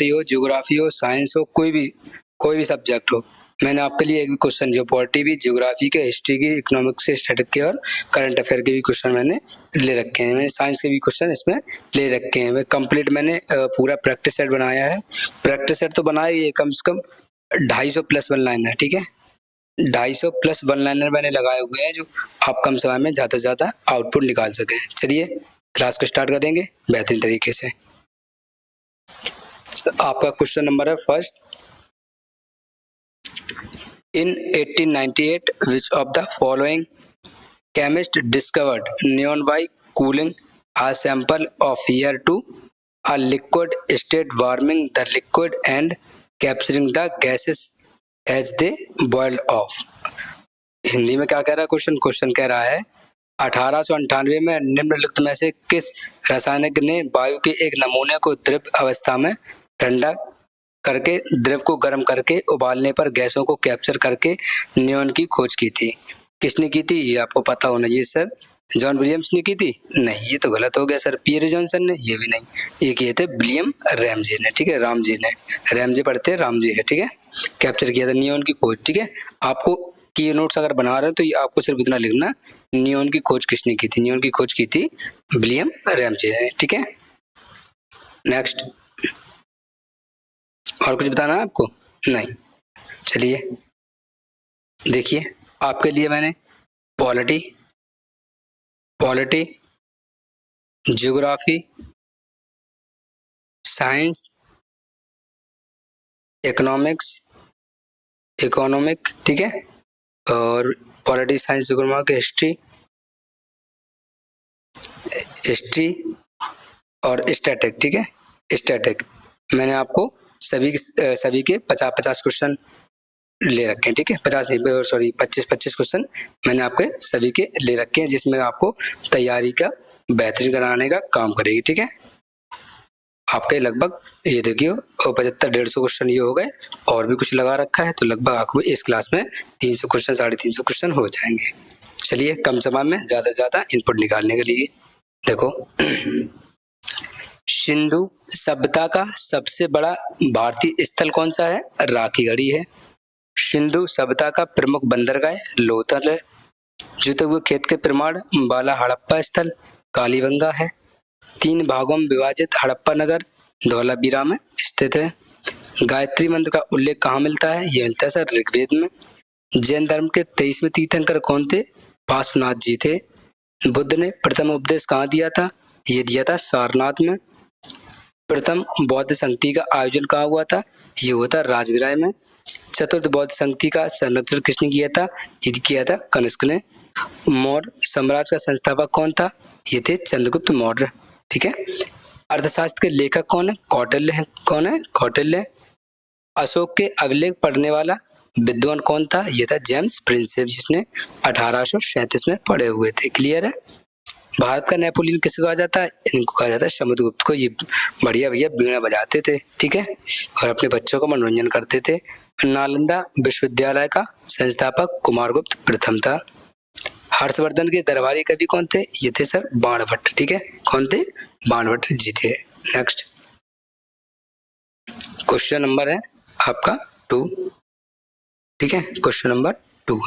हो, ज्योग्राफी हो, साइंस हो, कोई भी सब्जेक्ट हो, मैंने आपके लिए एक भी क्वेश्चन जो पॉलिटी भी, ज्योग्राफी के, हिस्ट्री की, इकोनॉमिक्स के, स्टैटिक के और करंट अफेयर के भी क्वेश्चन मैंने ले रखे हैं। मैंने साइंस के भी क्वेश्चन इसमें ले रखे हैं। मैं कंप्लीट मैंने पूरा प्रैक्टिस सेट बनाया है। प्रैक्टिस सेट तो बनाया ये कम से कम 250 प्लस वन लाइनर, ठीक है, 250 प्लस वन लाइनर मैंने लगाए हुए हैं जो आप कम समय में ज़्यादा से ज़्यादा आउटपुट निकाल सकें। चलिए क्लास को स्टार्ट करेंगे बेहतरीन तरीके से। आपका क्वेश्चन नंबर है first, in 1898 which of the following chemist discovered neon by cooling a sample of air to a liquid state, warming the liquid and capturing the gases as they boiled off? Hindi में क्या कह रहा है question कह रहा है 1898 में निम्नलिखित में से किस रासायनिक ने वायु के एक नमूने को द्रव अवस्था में ठंडा करके द्रव को गर्म करके उबालने पर गैसों को कैप्चर करके नियॉन की खोज की थी? किसने की थी ये आपको पता होना चाहिए सर। जॉन विलियम्स ने की थी? नहीं, ये तो गलत हो गया सर। पियरे जॉनसन ने? ये भी नहीं, ये किए थे विलियम रैमजे ने, ठीक है, रामजे ने, रैमजे पढ़ते रामजे है, ठीक है। कैप्चर किया था नियॉन की खोज, ठीक है। आपको की नोट्स अगर बना रहे हो तो ये आपको सिर्फ इतना लिखना, नियॉन की खोज किसने की थी? नियॉन की खोज की थी विलियम रैमजे ने, ठीक है। नेक्स्ट, और कुछ बताना है आपको? नहीं। चलिए देखिए, आपके लिए मैंने पॉलिटी, ज्योग्राफी, साइंस, इकोनॉमिक, ठीक है, और पॉलिटी, साइंस, ज्योग्राफी, हिस्ट्री और स्टैटिक, ठीक है, स्टैटिक मैंने आपको सभी के 50-50 क्वेश्चन ले रखे हैं, ठीक है, 50 नहीं सॉरी 25-25 क्वेश्चन मैंने आपके सभी के ले रखे हैं, जिसमें आपको तैयारी का बेहतरीन कराने का काम करेगी, ठीक है। आपके लगभग ये देखिए 75-150 क्वेश्चन ये हो गए, और भी कुछ लगा रखा है, तो लगभग आपको इस क्लास में 300 क्वेश्चन 350 क्वेश्चन हो जाएंगे। चलिए कम समय में ज़्यादा से ज़्यादा इनपुट निकालने के लिए देखो, सिंधु सभ्यता का सबसे बड़ा भारतीय स्थल कौन सा है? राखीगढ़ी है। सिंधु सभ्यता का प्रमुख बंदरगाह लोथल है। जुते हुए खेत के प्रमाण बाला हड़प्पा स्थल कालीबंगा है। 3 भागों में विभाजित हड़प्पा नगर धौलावीरा में स्थित है। गायत्री मंत्र का उल्लेख कहाँ मिलता है? ये मिलता है सर ऋग्वेद में। जैन धर्म के 23वें तीर्थंकर कौन थे? पार्श्वनाथ जी थे। बुद्ध ने प्रथम उपदेश कहाँ दिया था? ये दिया था सारनाथ में। प्रथम बौद्ध संगति का आयोजन कहाँ हुआ था? ये हुआ था राजगृह में। चतुर्थ बौद्ध संगति का संरक्षण किसने किया था? ये किया था कनिष्क ने। मौर्य साम्राज्य का संस्थापक कौन था? ये थे चंद्रगुप्त मौर्य, ठीक है। अर्थशास्त्र के लेखक कौन है? कौटिल्य है। कौन है? कौटिल्य। अशोक के अभिलेख पढ़ने वाला विद्वान कौन था? ये था जेम्स प्रिंसेप, जिसने 1837 में पढ़े हुए थे। क्लियर है। भारत का नेपोलियन किसे कहा जाता है? इनको कहा जाता है समुद्रगुप्त को। ये बढ़िया भैया बीड़ा बजाते थे, ठीक है, और अपने बच्चों को मनोरंजन करते थे। नालंदा विश्वविद्यालय का संस्थापक कुमारगुप्त प्रथम था। हर्षवर्धन के दरबारी कवि कौन थे? ये थे सर बाणभट्ट, ठीक है। कौन थे? बाणभट्ट जी थे। नेक्स्ट क्वेश्चन नंबर है आपका 2, ठीक है, क्वेश्चन नंबर 2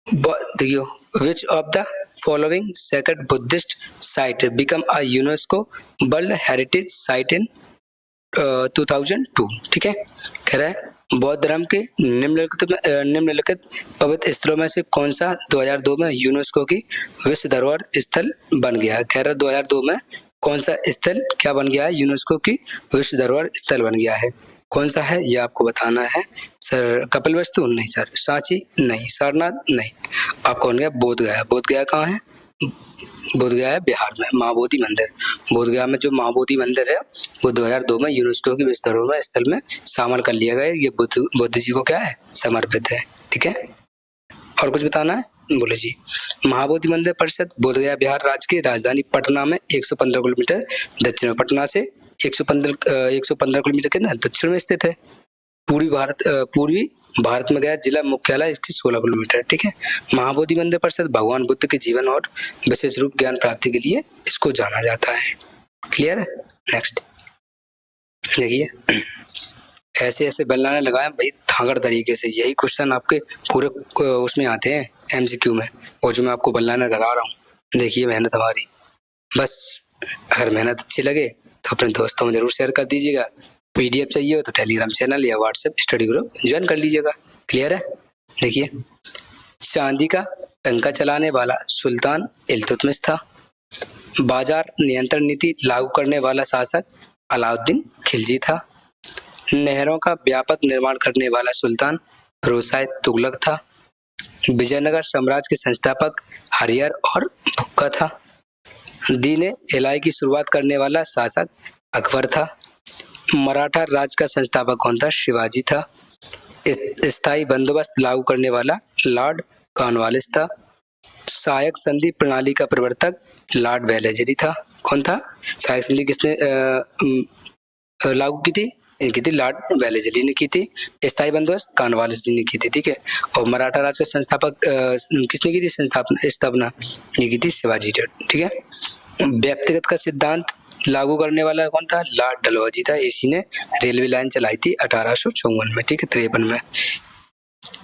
देखियो, which of the following sacred Buddhist site become a UNESCO World Heritage Site in 2002, ठीक है। कह रहा है बौद्ध धर्म के निम्नलिखित पवित्र स्थलों में से कौन सा 2002 में यूनेस्को की विश्व धरोहर स्थल बन गया है? कह रहा है 2002 में कौन सा स्थल क्या बन गया है? यूनेस्को की विश्व धरोहर स्थल बन गया है। कौन सा है ये आपको बताना है। सर कपिलवस्तु? नहीं सर। सांची? नहीं। सारनाथ? नहीं। आपको बन गया बोधगया। बोधगया कहाँ है? बोधगया है बिहार में, महाबोधि मंदिर। बोधगया में जो महाबोधि मंदिर है वो 2002 में यूनेस्को की विश्व धरोहर स्थल में शामिल कर लिया गया। ये बुद्ध जी को क्या है? समर्पित है, ठीक है। और कुछ बताना है? बोले जी। महाबोधि मंदिर परिषद बोधगया बिहार राज्य की राजधानी पटना में 115 किलोमीटर दक्षिण में, पटना से 115 किलोमीटर के दक्षिण में स्थित है। पूर्वी भारत में गया जिला मुख्यालय इसकी 16 किलोमीटर, ठीक है। महाबोधि मंदिर परिषद भगवान बुद्ध के जीवन और विशेष रूप ज्ञान प्राप्ति के लिए इसको जाना जाता है। क्लियर है। नेक्स्ट देखिए ऐसे ऐसे बनाने लगाए भाई धांगड़ तरीके से, यही क्वेश्चन आपके पूरे उसमें आते हैं एमसीक्यू में, और जो मैं आपको बनाना करा रहा हूँ। देखिए मेहनत हमारी, बस अगर मेहनत अच्छी लगे तो अपने दोस्तों में जरूर शेयर कर दीजिएगा। पीडीएफ चाहिए हो तो टेलीग्राम चैनल या व्हाट्सएप स्टडी ग्रुप ज्वाइन कर लीजिएगा। क्लियर है? देखिए चांदी का टंका चलाने वाला सुल्तान इल्तुतमिश था। बाजार नियंत्रण नीति लागू करने वाला शासक अलाउद्दीन खिलजी था। नहरों का व्यापक निर्माण करने वाला सुल्तान फिरोज तुगलक था। विजयनगर साम्राज्य के संस्थापक हरिहर और भुक्का था। दीन इलाही की शुरुआत करने वाला शासक अकबर था। मराठा राज का संस्थापक कौन था? शिवाजी था। स्थायी बंदोबस्त लागू करने वाला लॉर्ड कॉर्नवालिस था। सहायक संधि प्रणाली का प्रवर्तक लॉर्ड वेलेस्ली था। कौन था? सहायक संधि किसने लागू की थी? इनकी थी लॉर्ड वेलेस्ली ने की थी। स्थायी बंदोबस्त कॉर्नवालिस जी ने की थी। ठीक है। और मराठा राज का संस्थापक किसने की थी स्थापना? ये की थी शिवाजी ने। ठीक है। व्यक्तिगत का सिद्धांत लागू करने वाला कौन था? लॉर्ड डलहौजी था। इसी ने रेलवे लाइन चलाई थी 1854 में। ठीक है, 53 में।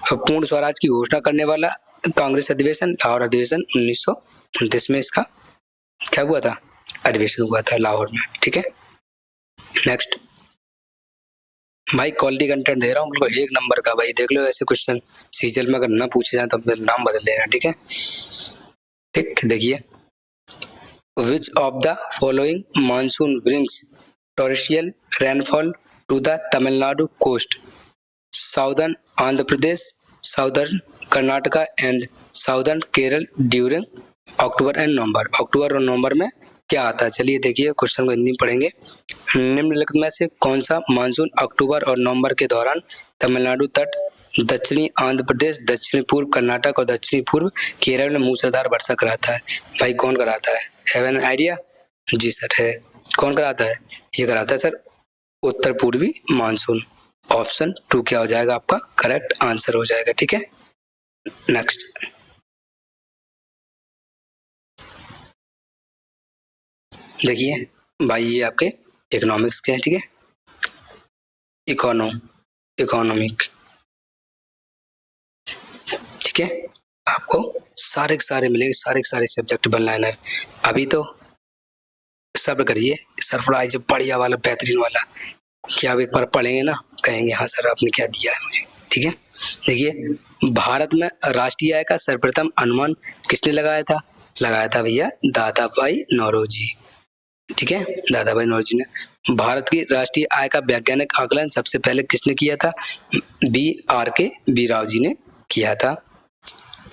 पूर्ण स्वराज की घोषणा करने वाला कांग्रेस अधिवेशन, लाहौर अधिवेशन 1929 में इसका क्या हुआ था? अधिवेशन हुआ था लाहौर में। ठीक है। नेक्स्ट भाई क्वालिटी कंटेंट दे रहा हूँ बिल्कुल 1 नंबर का। भाई देख लो ऐसे क्वेश्चन सीजल में अगर ना पूछे जाए तो फिर नाम बदल देना। ठीक है। ठीक, देखिए which of the following monsoon brings torrential rainfall to the Tamil Nadu coast? Southern Andhra Pradesh, southern Karnataka and southern Kerala during October and November. अक्टूबर और नवंबर में क्या आता है? चलिए देखिए क्वेश्चन को हिंदी में पढ़ेंगे। निम्नलिखित में से कौन सा मानसून अक्टूबर और नवंबर के दौरान तमिलनाडु तट, दक्षिणी आंध्र प्रदेश, दक्षिणी पूर्व कर्नाटक और दक्षिणी पूर्व केरल में मूसलाधार वर्षा कराता है? भाई कौन कराता है? Have an idea? जी सर है। कौन कराता है? ये कराता है सर उत्तर पूर्वी मानसून। ऑप्शन 2 क्या हो जाएगा आपका? करेक्ट आंसर हो जाएगा। ठीक है। नेक्स्ट देखिए भाई ये आपके इकोनॉमिक्स के हैं। ठीक है। इकोनॉमिक। ठीक है। आपको सारे के सारे मिलेंगे, सारे के सारे सब्जेक्ट वन लाइनर। अभी तो सब्र करिए, सरप्राइज बढ़िया वाला बेहतरीन वाला क्या आप एक बार पढ़ेंगे ना कहेंगे हाँ सर आपने क्या दिया है मुझे। ठीक है। देखिए भारत में राष्ट्रीय आय का सर्वप्रथम अनुमान किसने लगाया था? लगाया था भैया दादा भाई नौरोजी। ठीक है, दादा भाई नौरोजी ने। भारत की राष्ट्रीय आय का वैज्ञानिक आकलन सबसे पहले किसने किया था? बी राव जी ने किया था।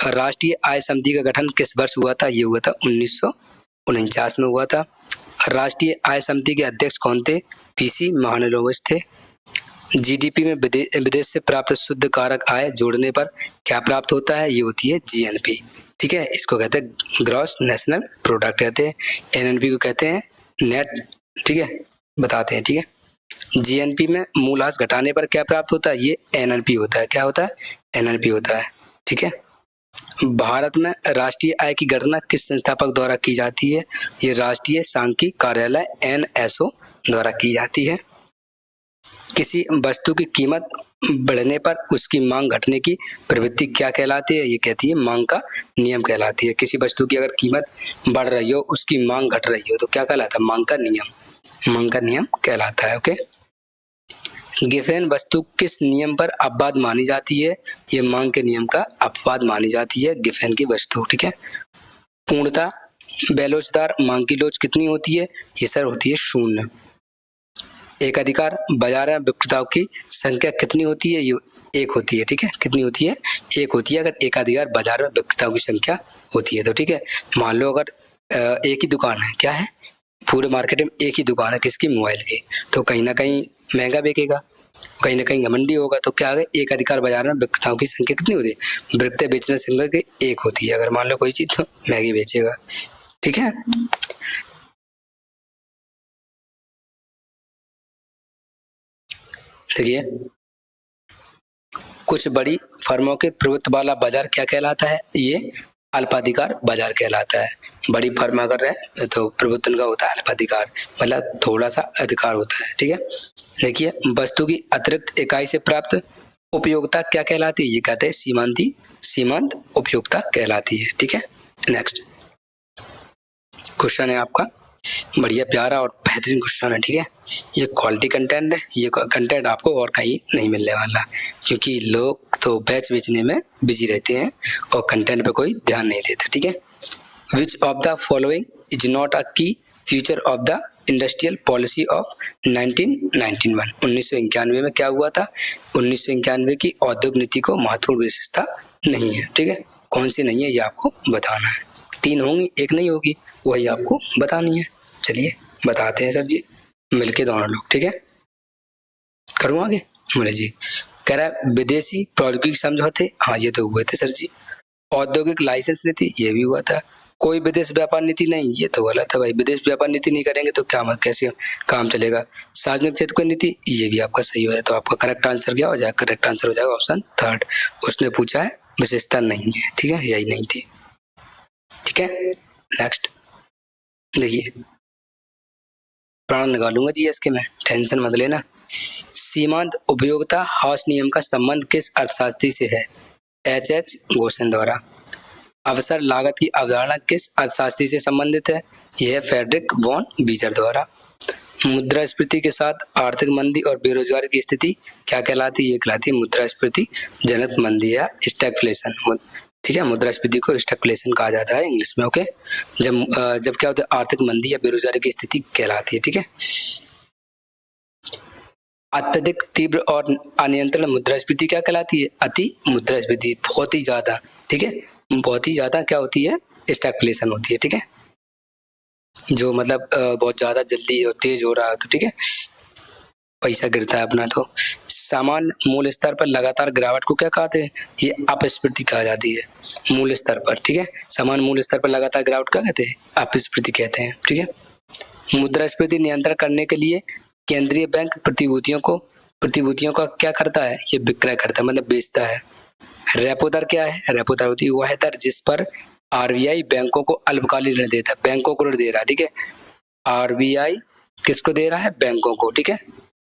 राष्ट्रीय आय समिति का गठन किस वर्ष हुआ था? ये हुआ था 1949 में हुआ था। राष्ट्रीय आय समिति के अध्यक्ष कौन थे? पीसी महाननोबिस थे। जीडीपी में विदेश से प्राप्त शुद्ध कारक आय जोड़ने पर क्या प्राप्त होता है? ये होती है जीएनपी। ठीक है, इसको कहते हैं ग्रॉस नेशनल प्रोडक्ट कहते हैं। एनएनपी को कहते हैं नेट। ठीक है, बताते हैं। ठीक है, जीएनपी में मूल्यह्रास घटाने पर क्या प्राप्त होता है? ये एनएनपी होता है। क्या होता है? एनएनपी होता है। ठीक है। भारत में राष्ट्रीय आय की गणना किस संस्थापक द्वारा की जाती है? ये राष्ट्रीय सांख्यिकी कार्यालय एनएसओ द्वारा की जाती है। किसी वस्तु की कीमत बढ़ने पर उसकी मांग घटने की प्रवृत्ति क्या कहलाती है? ये कहती है मांग का नियम कहलाती है। किसी वस्तु की अगर कीमत बढ़ रही हो, उसकी मांग घट रही हो तो क्या कहलाता है? मांग का नियम। मांग का नियम कहलाता है। ओके। गिफेन वस्तु किस नियम पर अपवाद मानी जाती है? ये मांग के नियम का अपवाद मानी जाती है गिफेन की वस्तु। ठीक है। पूर्णता बेलोचदार मांग की लोच कितनी होती है? ये सर होती है 0। एक अधिकार बाजार में विक्रेताओं की संख्या कितनी होती है? ये 1 होती है। ठीक है, कितनी होती है? 1 होती है अगर एक अधिकार बाजार में विक्रेताओं की संख्या होती है तो। ठीक है, मान लो अगर एक ही दुकान है, क्या है पूरे मार्केट में एक ही दुकान है किसकी? मोबाइल की, तो कहीं ना कहीं महंगा बिकेगा, कहीं ना कहीं घमंडी होगा। तो क्या है? एक अधिकार बाजार में विक्रेताओं की संख्या कितनी होती है? विक्रेता बेचने संख्या की 1 होती है। अगर मान लो कोई चीज तो महंगी बेचेगा। ठीक है। देखिए कुछ बड़ी फर्मों के प्रभुत्व वाला बाजार क्या कहलाता है? ये अल्पाधिकार बाजार कहलाता है। बड़ी फर्म अगर है तो प्रभुत्व का होता है अल्पाधिकार, मतलब थोड़ा सा अधिकार होता है। ठीक है। देखिए, वस्तु की अतिरिक्त इकाई से प्राप्त उपयोगिता क्या कहलाती है? ये कहते हैं सीमांत उपयोगिता कहलाती है। ठीक है, नेक्स्ट क्वेश्चन है आपका, बढ़िया प्यारा और बेहतरीन क्वेश्चन है। ठीक है, ये क्वालिटी कंटेंट है, ये कंटेंट आपको और कहीं नहीं मिलने वाला, क्योंकि लोग तो बैच बेचने में बिजी रहते हैं और कंटेंट पे कोई ध्यान नहीं देता। ठीक है, which of the following is not a key feature of the industrial policy of 1991। 1991 में क्या हुआ था? 1991 की औद्योगिक नीति को महत्वपूर्ण विशेषता नहीं है। ठीक है, कौन सी नहीं है ये आपको बताना है। 3 होंगी, एक नहीं होगी, वही आपको बतानी है। चलिए बताते हैं सर जी, मिलके दोनों लोग। ठीक है, करूँ आगे? बोले जी, कह रहा है विदेशी प्रौद्योगिकी समझौते, हाँ ये तो हुए थे सर जी। औद्योगिक लाइसेंस नीति, ये भी हुआ था। कोई विदेश व्यापार नीति नहीं, ये तो गलत है भाई, विदेश व्यापार नीति नहीं करेंगे तो क्या कैसे काम चलेगा। सार्वजनिक क्षेत्र की नीति, ये भी आपका सही है, तो आपका करेक्ट आंसर क्या हो जाएगा? करेक्ट आंसर हो जाएगा ऑप्शन 3। उसने पूछा है विशेषता नहीं है। ठीक है, यही नहीं थी। ठीक है, नेक्स्ट देखिए, प्राण निकालूंगा जी इसके में, टेंशन मत लेना। सीमांत उपयोगिता हाउस नियम का संबंध किस अर्थशास्त्री से है? H.H. गोसेन द्वारा। अवसर लागत की अवधारणा किस अर्थशास्त्री से संबंधित है? यह फेडरिक वॉन बीजर द्वारा। मुद्रास्फीति के साथ आर्थिक मंदी और बेरोजगारी की स्थिति क्या कहलाती है? ये कहलाती है मुद्रास्फीति जनित मंदी या स्टैगफ्लेशन। ठीक है, मुद्रास्फीति को स्टैगफ्लेशन कहा जाता है इंग्लिश में। ओके, जब क्या होता है? आर्थिक मंदी या बेरोजगारी की स्थिति कहलाती है। ठीक है, अत्यधिक तीव्र और अनियंत्रित मुद्रास्फीति क्या कहलाती है? अति मुद्रास्फीति, बहुत ही ज्यादा। ठीक है, बहुत ही ज्यादा क्या होती है? स्टैगफ्लेशन होती है। ठीक है, जो मतलब बहुत ज्यादा जल्दी और तेज हो रहा है तो ठीक है, पैसा गिरता है अपना। तो सामान्य मूल स्तर पर लगातार गिरावट को क्या कहते हैं? ये अपस्फीति कहा जाती है मूल स्तर पर। ठीक है, सामान्य मूल स्तर पर लगातार गिरावट क्या कहते हैं? अपस्फीति कहते हैं। ठीक है, मुद्रास्फीति नियंत्रण करने के लिए केंद्रीय बैंक प्रतिभूतियों का क्या करता है? ये विक्रय करता है, मतलब बेचता है। रेपो दर क्या है? रेपो दर होती है वह दर जिस पर आरबीआई बैंकों को अल्पकालिक ऋण देता है, बैंकों को ऋण दे रहा है। ठीक है, आरबीआई किसको दे रहा है? बैंकों को। ठीक है,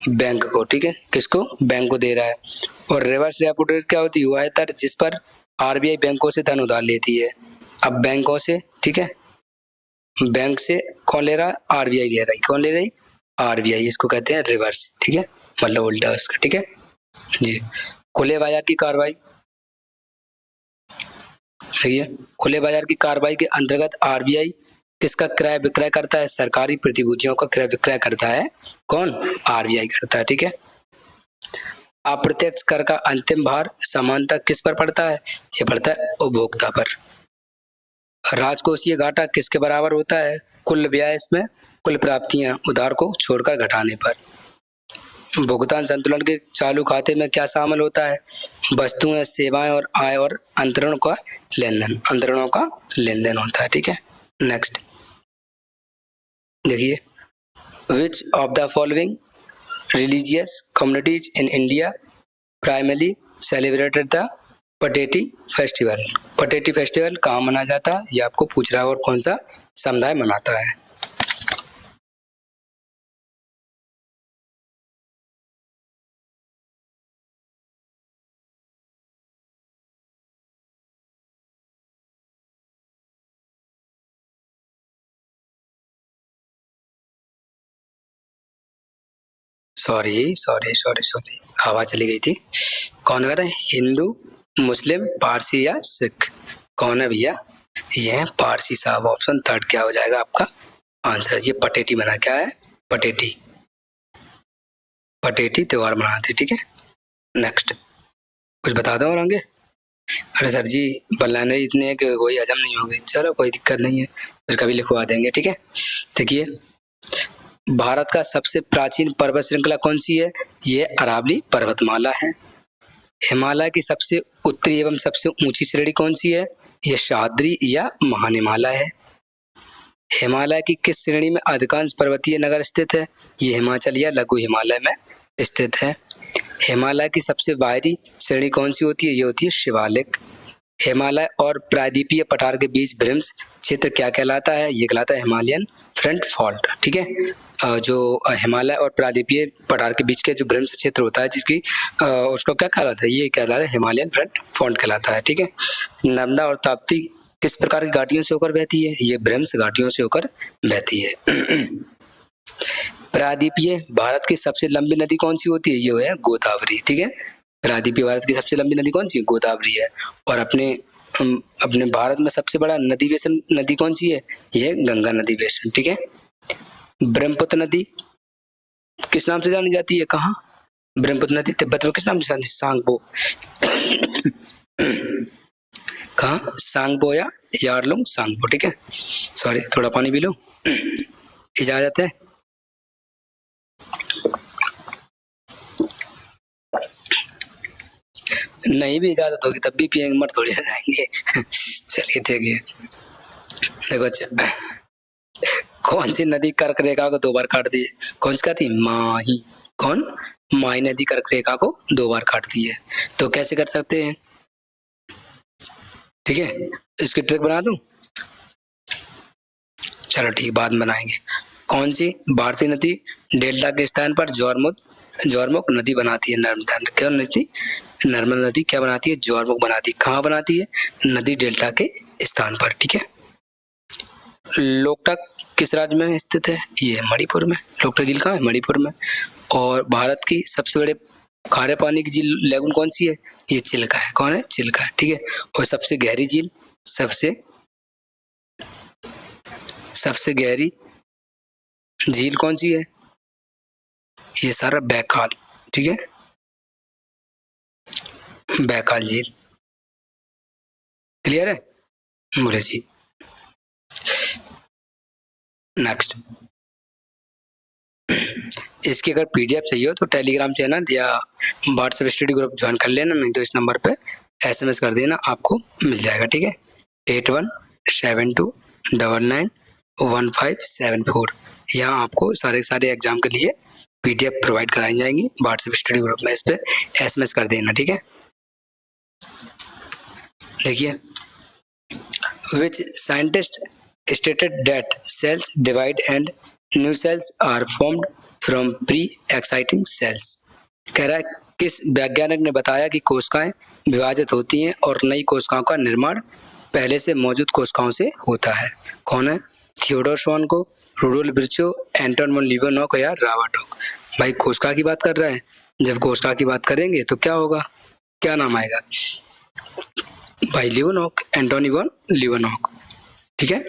बैंक को। ठीक है, किसको? बैंक को दे रहा है। और रिवर्स रेपो रेट क्या होती है? वह दर जिस पर आरबीआई बैंकों से धन उधार लेती है। अब बैंकों से, ठीक है, बैंक से कौन ले रहा है? आरबीआई ले रहा है। कौन ले रही? आरबीआई। इसको कहते हैं रिवर्स। ठीक है, मतलब उल्टा उसका। ठीक है जी, खुले बाजार की कार्रवाई, खुले बाजार की कार्रवाई के अंतर्गत आरबीआई किसका क्रय विक्रय करता है? सरकारी प्रतिभूतियों का क्रय विक्रय करता है। कौन? आरबीआई करता है। ठीक है, अप्रत्यक्ष कर का अंतिम भार समानता किस पर पड़ता है? ये पड़ता है उपभोक्ता पर। राजकोषीय घाटा किसके बराबर होता है? कुल व्यय में कुल प्राप्तियां उधार को छोड़कर घटाने पर। भुगतान संतुलन के चालू खाते में क्या शामिल होता है? वस्तुएं, सेवाएं और आय और अंतरणों का लेन देन होता है। ठीक है, नेक्स्ट देखिए, which of the following religious communities in India primarily celebrated the Pateti festival. Pateti festival कहाँ मनाया जाता है? ये आपको पूछ रहा है, और कौन सा समुदाय मनाता है? सॉरी, हवा चली गई थी। कौन कर रहे हैं? हिंदू, मुस्लिम, पारसी या सिख? कौन है भैया? ये है पारसी साहब। ऑप्शन 3 क्या हो जाएगा आपका आंसर? ये पटेटी मना, क्या है? पटेटी त्योहार मनाते। ठीक है, नेक्स्ट कुछ बता दो और आगे। अरे सर जी, बनाने इतने हैं कि वही हजम नहीं होंगे। चलो कोई दिक्कत नहीं है, फिर कभी लिखवा देंगे। ठीक है, देखिए, भारत का सबसे प्राचीन पर्वत श्रृंखला कौन सी है? ये अरावली पर्वतमाला है। हिमालय की सबसे उत्तरी एवं सबसे ऊंची श्रेणी कौन सी है? ये सह्याद्री या महानिमाला है। हिमालय की किस श्रेणी में अधिकांश पर्वतीय नगर स्थित है? ये हिमाचल या लघु हिमालय में स्थित है। हिमालय की सबसे बाहरी श्रेणी कौन सी होती है? ये होती है शिवालिक। हिमालय और प्रायद्वीपीय पठार के बीच भ्रंश क्षेत्र क्या कहलाता है? ये कहलाता है हिमालयन फ्रंट फॉल्ट। ठीक है, जो हिमालय और प्रायद्वीपीय पठार के बीच के जो भ्रमश क्षेत्र होता है जिसकी उसको क्या कहलाता है, ये कहलाता है हिमालयन फ्रंट कहलाता है। ठीक है। नर्मदा और ताप्ती किस प्रकार की घाटियों से होकर बहती है, ये भ्रमश घाटियों से होकर बहती है। प्रायद्वीपीय भारत की सबसे लंबी नदी कौन सी होती है, ये है गोदावरी। ठीक है। प्रायद्वीपीय भारत की सबसे लंबी नदी कौन सी है, गोदावरी है। और अपने भारत में सबसे बड़ा नदी बेसन नदी कौन सी है, ये गंगा नदी बेसन। ठीक है। ब्रह्मपुत्र नदी किस नाम से जानी जाती है, कहाँ, ब्रह्मपुत्र नदी तिब्बत में किस नाम से जानी, सांगपो। कहाँ, सांगपो या यारलुंग सांगपो। ठीक है। सॉरी, थोड़ा पानी पी लो। इजाजत है। नहीं भी इजाजत होगी तब भी पिएंगे, मर थोड़ी रह जाएंगे। चलिए ठीक है। देखो अच्छा, कौन सी नदी कर्क रेखा को 2 बार काट दी है, कौन सी कहती है, माही। कौन, माही नदी कर्क रेखा को 2 बार काटती है। तो कैसे कर सकते हैं, ठीक है, इसकी ट्रिक बना दूं, चलो ठीक, बाद में बनाएंगे। कौन सी भारतीय नदी डेल्टा के स्थान पर ज्वारमुख नदी बनाती है, नर्मदा क्या नदी, नर्मदा नदी क्या बनाती है, ज्वारमुख बनाती है। कहाँ बनाती है, नदी डेल्टा के स्थान पर। ठीक है। लोकटक किस राज्य में स्थित है, ये मणिपुर में। लोकटक झील कहाँ है, मणिपुर में। और भारत की सबसे बड़े खारे पानी की झील लेगुन कौन सी है, ये चिल्का है। कौन है, चिल्का। ठीक है। और सबसे गहरी झील, सबसे गहरी झील कौन सी है, ये सारा बैकाल। ठीक है, बैकाल झील। क्लियर है, बोले जी। नेक्स्ट, इसकी अगर पीडीएफ चाहिए हो तो टेलीग्राम चैनल या व्हाट्सएप स्टडी ग्रुप ज्वाइन कर लेना, नहीं तो इस नंबर पे एसएमएस कर देना, आपको मिल जाएगा। ठीक है। 8172991574। यहाँ आपको सारे एग्जाम के लिए पीडीएफ प्रोवाइड कराई जाएंगी व्हाट्सएप स्टडी ग्रुप में, इस पे एसएमएस कर देना। ठीक है। देखिए, which scientist stated that cells divide and new cells are formed from pre-exciting cells। कह रहा है किस वैज्ञानिक ने बताया कि कोशिकाएं विभाजित होती हैं और नई कोशिकाओं का निर्माण पहले से मौजूद कोशिकाओं से होता है। कौन है, Theodore श्वानकोफ, Rudolf Virchow, Anton von लीeuwenhoek या रावाटोक। भाई कोशिका की बात कर रहा है, जब कोशिका की बात करेंगे तो क्या होगा, क्या नाम आएगा भाई, लीeuwenhoek, एंटोनी वॉन लीeuwenhoek। ठीक है।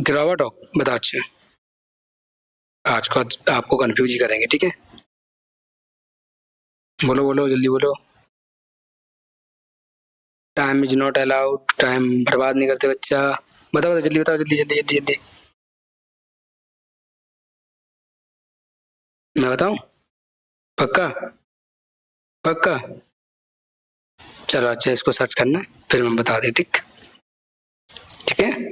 रावाटोक बता, अच्छे आज का आपको कंफ्यूज ही करेंगे। ठीक है, बोलो बोलो जल्दी बोलो। Time is not allowed, time बर्बाद नहीं करते बच्चा। बताओ जल्दी, बताओ जल्दी जल्दी जल्दी जल्दी। मैं बताऊं, पक्का पक्का, चलो अच्छा, इसको सर्च करना फिर मैं बता दें। ठीक ठीक है,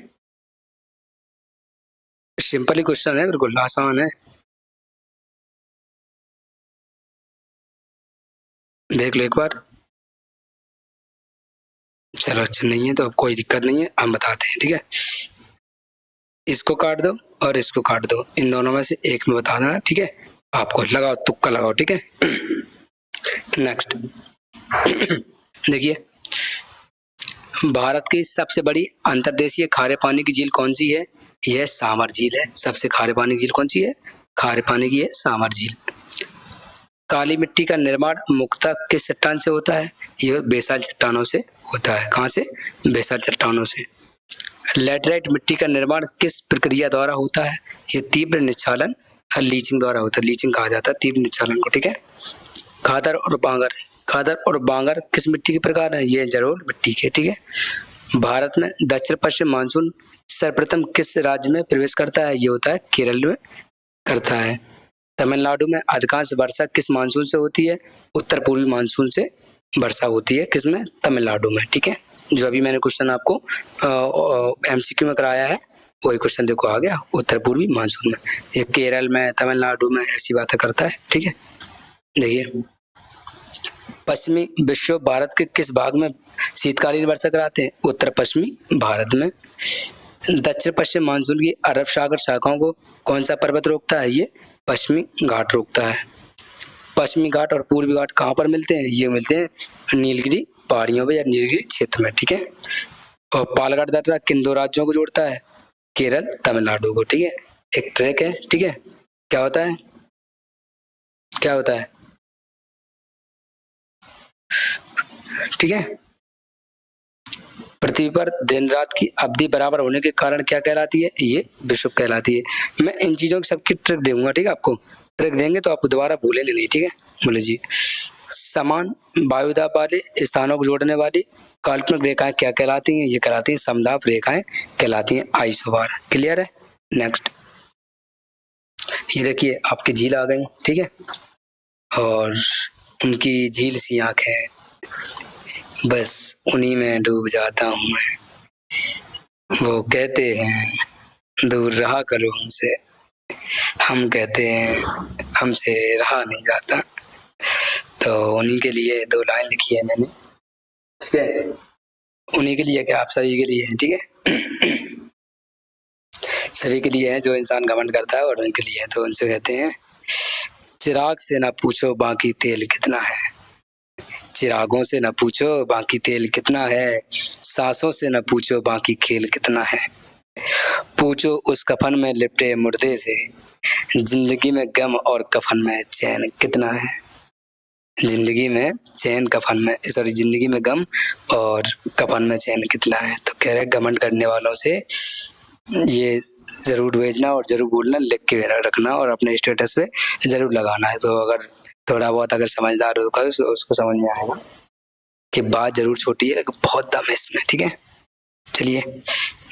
सिंपल ही क्वेश्चन है, बिल्कुल आसान है, देख लो एक बार। चलो अच्छा नहीं है तो अब कोई दिक्कत नहीं है, हम बताते हैं। ठीक है, इसको काट दो और इसको काट दो, इन दोनों में से एक में बता देना। ठीक है, आपको लगाओ, तुक्का लगाओ। ठीक है। नेक्स्ट, देखिए, भारत की सबसे बड़ी अंतर्देशीय खारे पानी की झील कौन सी है, यह सांवर झील है। सबसे खारे पानी की झील कौन सी है, खारे पानी की है सांवर झील। काली मिट्टी का निर्माण मुख्यतः किस चट्टान से होता है, यह बेसाल चट्टानों से होता है। कहाँ से, बेसाल चट्टानों से। लैटेराइट मिट्टी का निर्माण किस प्रक्रिया द्वारा होता है, यह तीव्र निक्षालन और लीचिंग द्वारा होता है। लीचिंग कहा जाता है तीव्र निक्षालन को। ठीक है। खादर और बांगर किस मिट्टी के प्रकार है, ये जलोढ़ मिट्टी के। ठीक है। भारत में दक्षिण पश्चिम मानसून सर्वप्रथम किस राज्य में प्रवेश करता है, ये होता है केरल में करता है। तमिलनाडु में अधिकांश वर्षा किस मानसून से होती है, उत्तर पूर्वी मानसून से वर्षा होती है। किसमें, तमिलनाडु में। ठीक है, जो अभी मैंने क्वेश्चन आपको एमसीक्यू में कराया है वही क्वेश्चन देखो आ गया, उत्तर पूर्वी मानसून में। ये केरल में, तमिलनाडु में ऐसी बातें करता है। ठीक है। देखिए, पश्चिमी विक्षोभ भारत के किस भाग में शीतकालीन वर्षा कराते हैं, उत्तर पश्चिमी भारत में। दक्षिण पश्चिम मानसून की अरब सागर शाखाओं को कौन सा पर्वत रोकता है? ये पश्चिमी घाट रोकता है। पश्चिमी घाट और पूर्वी घाट कहाँ पर मिलते हैं? ये मिलते हैं नीलगिरी पहाड़ियों पे या नीलगिरी क्षेत्र में, ठीक है। और पालघाट दर्रा किन दो राज्यों को जोड़ता है? केरल तमिलनाडु को, ठीक है। एक ट्रैक है, ठीक है। क्या होता है, क्या होता है, ठीक है। पृथ्वी पर दिन रात की अवधि बराबर होने के कारण क्या कहलाती है? ये विषुव कहलाती है। मैं इन चीजों की सबकी ट्रिक दूंगा, ठीक है। आपको ट्रिक देंगे तो आपको दोबारा भूलेंगे नहीं, ठीक है। बोले जी, समान वायुदाब वाले स्थानों को जोड़ने वाली काल्पनिक रेखाएं क्या कहलाती हैं? ये कहलाती हैं समदाब रेखाएं कहलाती हैं, आइसोबार। क्लियर है। नेक्स्ट, ये देखिए आपकी झील आ गई, ठीक है। और उनकी झील सी आंखें, बस उन्हीं में डूब जाता हूँ मैं। वो कहते हैं दूर रहा करो हमसे, हम कहते हैं हमसे रहा नहीं जाता। तो उन्हीं के लिए दो लाइन लिखी है मैंने, ठीक है। उन्हीं के लिए क्या, आप सभी के लिए है, ठीक है। सभी के लिए है जो इंसान घमंड करता है, और उनके लिए है। तो उनसे कहते हैं, चिराग से ना पूछो बाकी तेल कितना है, चिरागों से न पूछो बाकी तेल कितना है, सांसों से न पूछो बाकी खेल कितना है, पूछो उस कफन में लिपटे मुर्दे से, जिंदगी में गम और कफन में चैन कितना है। जिंदगी में चैन, कफन में, सॉरी, जिंदगी में गम और कफन में चैन कितना है। तो कह रहे घमंड करने वालों से ये जरूर भेजना और जरूर बोलना, लिख के रखना और अपने स्टेटस पे जरूर लगाना है। तो अगर थोड़ा बहुत अगर समझदार होगा तो उसको समझ में आएगा कि बात जरूर छोटी है लेकिन बहुत दम है इसमें, ठीक है। चलिए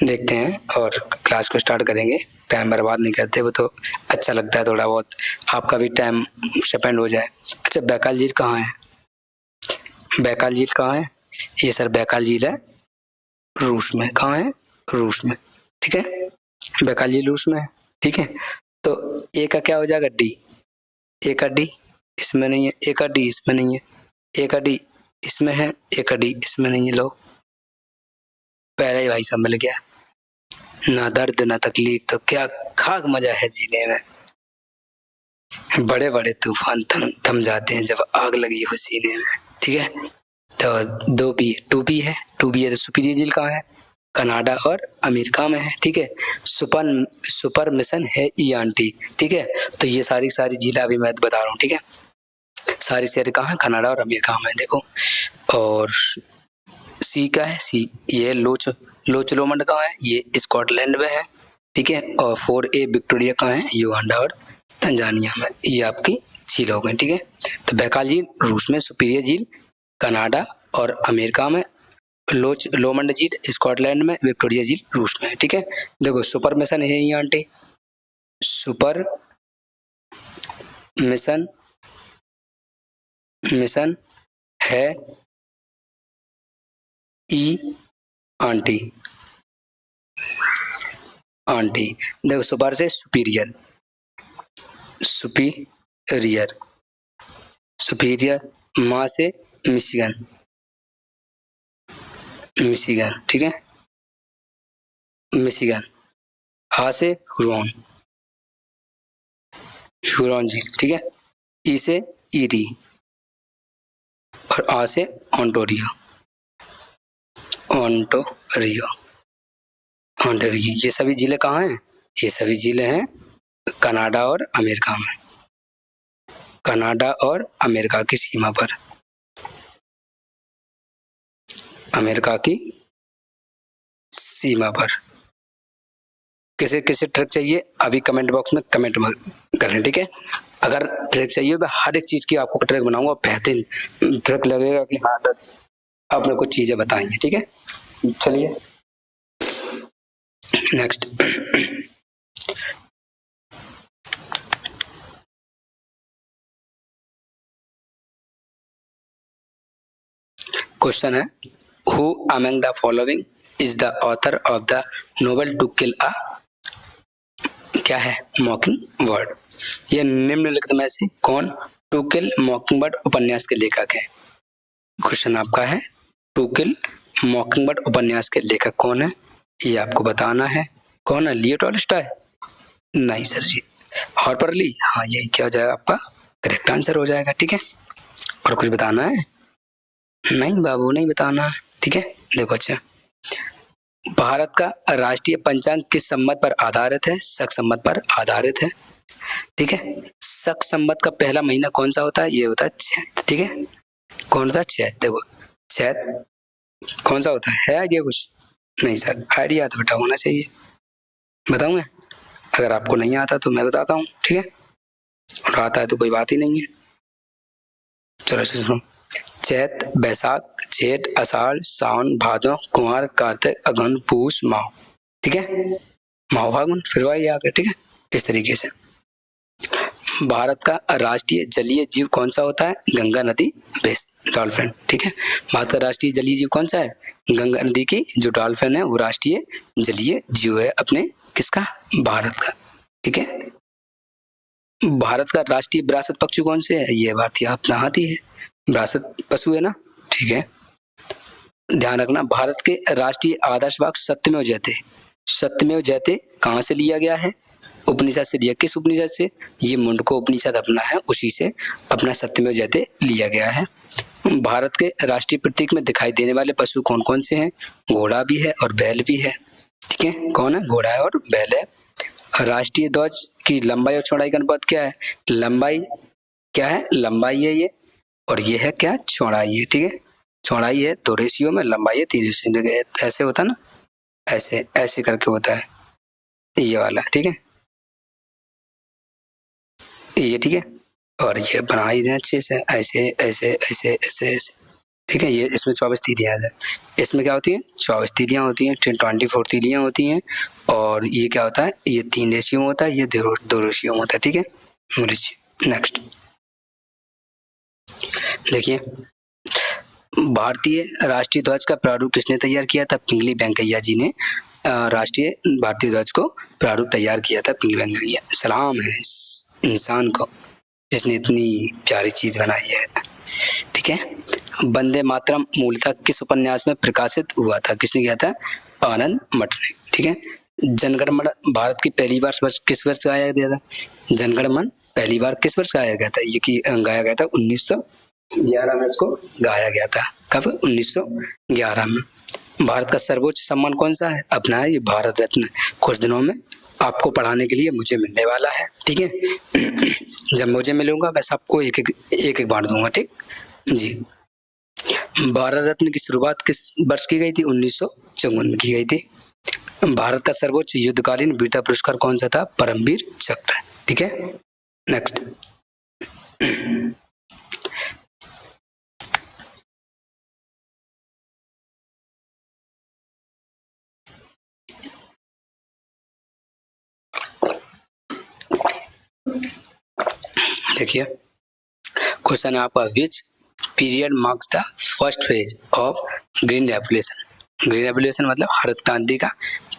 देखते हैं और क्लास को स्टार्ट करेंगे। टाइम बर्बाद नहीं करते, वो तो अच्छा लगता है थोड़ा बहुत आपका भी टाइम स्पेंड हो जाए। अच्छा, बैकाल झील कहाँ है? बैकाल झील कहाँ है? ये सर बैकाल झील है रूस में। कहाँ है? रूस में, ठीक है। बैकाल झील रूस में है, ठीक है। तो ए का क्या हो जाएगा? डी। ए का डी इसमें नहीं है, ए का डी इसमें नहीं है, ए का डी इसमें है, ए का डी इसमें नहीं है। लो, पहले ही भाई सब मिल गया। ना दर्द ना तकलीफ, तो क्या खाक मजा है जीने में। बड़े बड़े तूफान थम जाते हैं जब आग लगी हो सीने में, ठीक है। तो दो बी, टू बी है, टू बी है। तो सुपीरियर झील कहाँ है? कनाडा और अमेरिका में है, ठीक है। सुपर मिशन है ईआनटी, ठीक है। तो ये सारी झीलें अभी मैं बता रहा हूँ, ठीक है। सारी शहर कहाँ है? कनाडा और अमेरिका में, देखो। और सी का है, सी ये लोचलोमंड कहाँ है? ये स्कॉटलैंड में है, ठीक है। और 4A विक्टोरिया कहाँ है? युगांडा और तंजानिया में। ये आपकी झील हो गई, ठीक है। तो बैकाल झील रूस में, सुपीरियर झील कनाडा और अमेरिका में, लोमंड झील स्कॉटलैंड में, विक्टोरिया झील रूस में, ठीक है। देखो सुपर मिशन है ये आंटी, सुपर मिशन है ई आंटी देखो, सुपर से सुपीरियर, माँ से मिशिगन, ठीक है। मिशिगन, आ से हुरॉन झील, ठीक है। ई से ईरी और आ से ओंटारियो, ये सभी झीलें कहाँ हैं? ये सभी झीलें हैं कनाडा और अमेरिका में, कनाडा और अमेरिका की सीमा पर, अमेरिका की सीमा पर। किसे किसे ट्रिक चाहिए अभी कमेंट बॉक्स में कमेंट करें, ठीक है। अगर ट्रिक चाहिए मैं हर एक चीज की आपको ट्रिक बनाऊंगा, बेहतरीन ट्रिक लगेगा कि हाँ सर आपने कुछ चीजें बताई हैं, ठीक है। चलिए नेक्स्ट, क्वेश्चन है, who among the following is the author of the novel to kill a, क्या है? Mocking bird. यह निम्नलिखित में से कौन टू किल मॉकिंग बर्ड उपन्यास के लेखक है? क्वेश्चन आपका है, टू किल मॉकिंग बर्ड उपन्यास के लेखक कौन है? ये आपको बताना है। कौन है? Leo Tolstoy? नहीं सर जी। हार्पर ली? हाँ, यही क्या हो जाएगा आपका करेक्ट आंसर हो जाएगा। ठीक है, और कुछ बताना है? नहीं बाबू, नहीं बताना है। ठीक है, देखो अच्छा, भारत का राष्ट्रीय पंचांग किस संवत पर आधारित है? शक संवत पर आधारित है। ठीक है, शक संवत का पहला महीना कौन सा होता है? ये होता है चैत। ठीक है, कौन होता है? चैत। देखो चैत कौन सा होता है आइडिया कुछ? नहीं सर, आइडिया तो बेटा होना चाहिए। बताऊं मैं? अगर आपको नहीं आता तो मैं बताता हूँ। ठीक है, और आता है तो कोई बात ही नहीं है। चलो सुनो, चैत, बैसाख, जेठ, आषाढ़, सावन, भादो, कुमार, कार्तिक, अगहन, पूस, माह। ठीक है, माह फागुन, फिर वही आ गया। ठीक है, इस तरीके से। भारत का राष्ट्रीय जलीय जीव कौन सा होता है? गंगा नदी बेस डॉल्फिन। ठीक है, भारत का राष्ट्रीय जलीय जीव कौन सा है? गंगा नदी की जो डॉल्फिन है वो राष्ट्रीय जलीय जीव है अपने किसका? भारत का। ठीक है, भारत का राष्ट्रीय विरासत पक्षी कौन से है? ये भारतीय अपना हाथी है, विरासत पशु है ना। ठीक है, ध्यान रखना, भारत के राष्ट्रीय आदर्श वाक्य सत्यमेव जयते। सत्यमेव जयते कहाँ से लिया गया है? उपनिषद से लिया। किस उपनिषद से? ये मुंडको उपनिषद अपना है, उसी से अपना सत्यमेव जयते लिया गया है। भारत के राष्ट्रीय प्रतीक में दिखाई देने वाले पशु कौन कौन से हैं? घोड़ा भी है और बैल भी है। ठीक है, कौन है? घोड़ा है और बैल है। राष्ट्रीय ध्वज की लंबाई और चौड़ाई का अनुपात क्या है? लंबाई क्या है? लंबाई है ये, और ये है क्या? चौड़ाई है। ठीक है, चौड़ाई है 2 रेशियो में, लंबाई है 3 रेशियो में। ऐसे होता है ना, ऐसे ऐसे करके होता है ये वाला। ठीक है, ये ठीक है, और ये बना ही दें अच्छे से, ऐसे ऐसे ऐसे ऐसे ऐसे। ठीक है, ये इसमें 24 तीलियां हैं। इसमें क्या होती है? 24 तीलियां होती हैं, 24 तीलियां होती हैं। और ये क्या होता है? ये 3 रेशियो में होता है, ये 2 रेशियो में होता है। ठीक है, नेक्स्ट देखिए, भारतीय राष्ट्रीय ध्वज का प्रारूप किसने तैयार किया था? पिंगली वेंकैया जी ने राष्ट्रीय भारतीय ध्वज को प्रारूप तैयार किया था। पिंगली वेंकैया, सलाम है इस इंसान को जिसने इतनी प्यारी चीज बनाई है। ठीक है, वंदे मातरम मूलतः किस उपन्यास में प्रकाशित हुआ था? किसने किया था? आनंद मठ ने। ठीक है, जनगण मन भारत की पहली बार किस वर्ष गाया गया था? जनगण मन पहली बार किस वर्ष गाया गया था? ये गाया गया था 1911 में, इसको गाया गया था। कब? 1911 में। भारत का सर्वोच्च सम्मान कौन सा है? अपना है ये भारत रत्न। कुछ दिनों में आपको पढ़ाने के लिए मुझे मिलने वाला है। ठीक है, जब मुझे मिलूंगा मैं सबको एक एक बांट दूंगा। ठीक जी। भारत रत्न की शुरुआत किस वर्ष की गई थी? 1954 में की गई थी। भारत का सर्वोच्च युद्धकालीन वीरता पुरस्कार कौन सा था? परमवीर चक्र। ठीक है, नेक्स्ट देखिए, क्वेश्चन है आपका, which period marks the first phase of green revolution? Green revolution मतलब हरित क्रांति का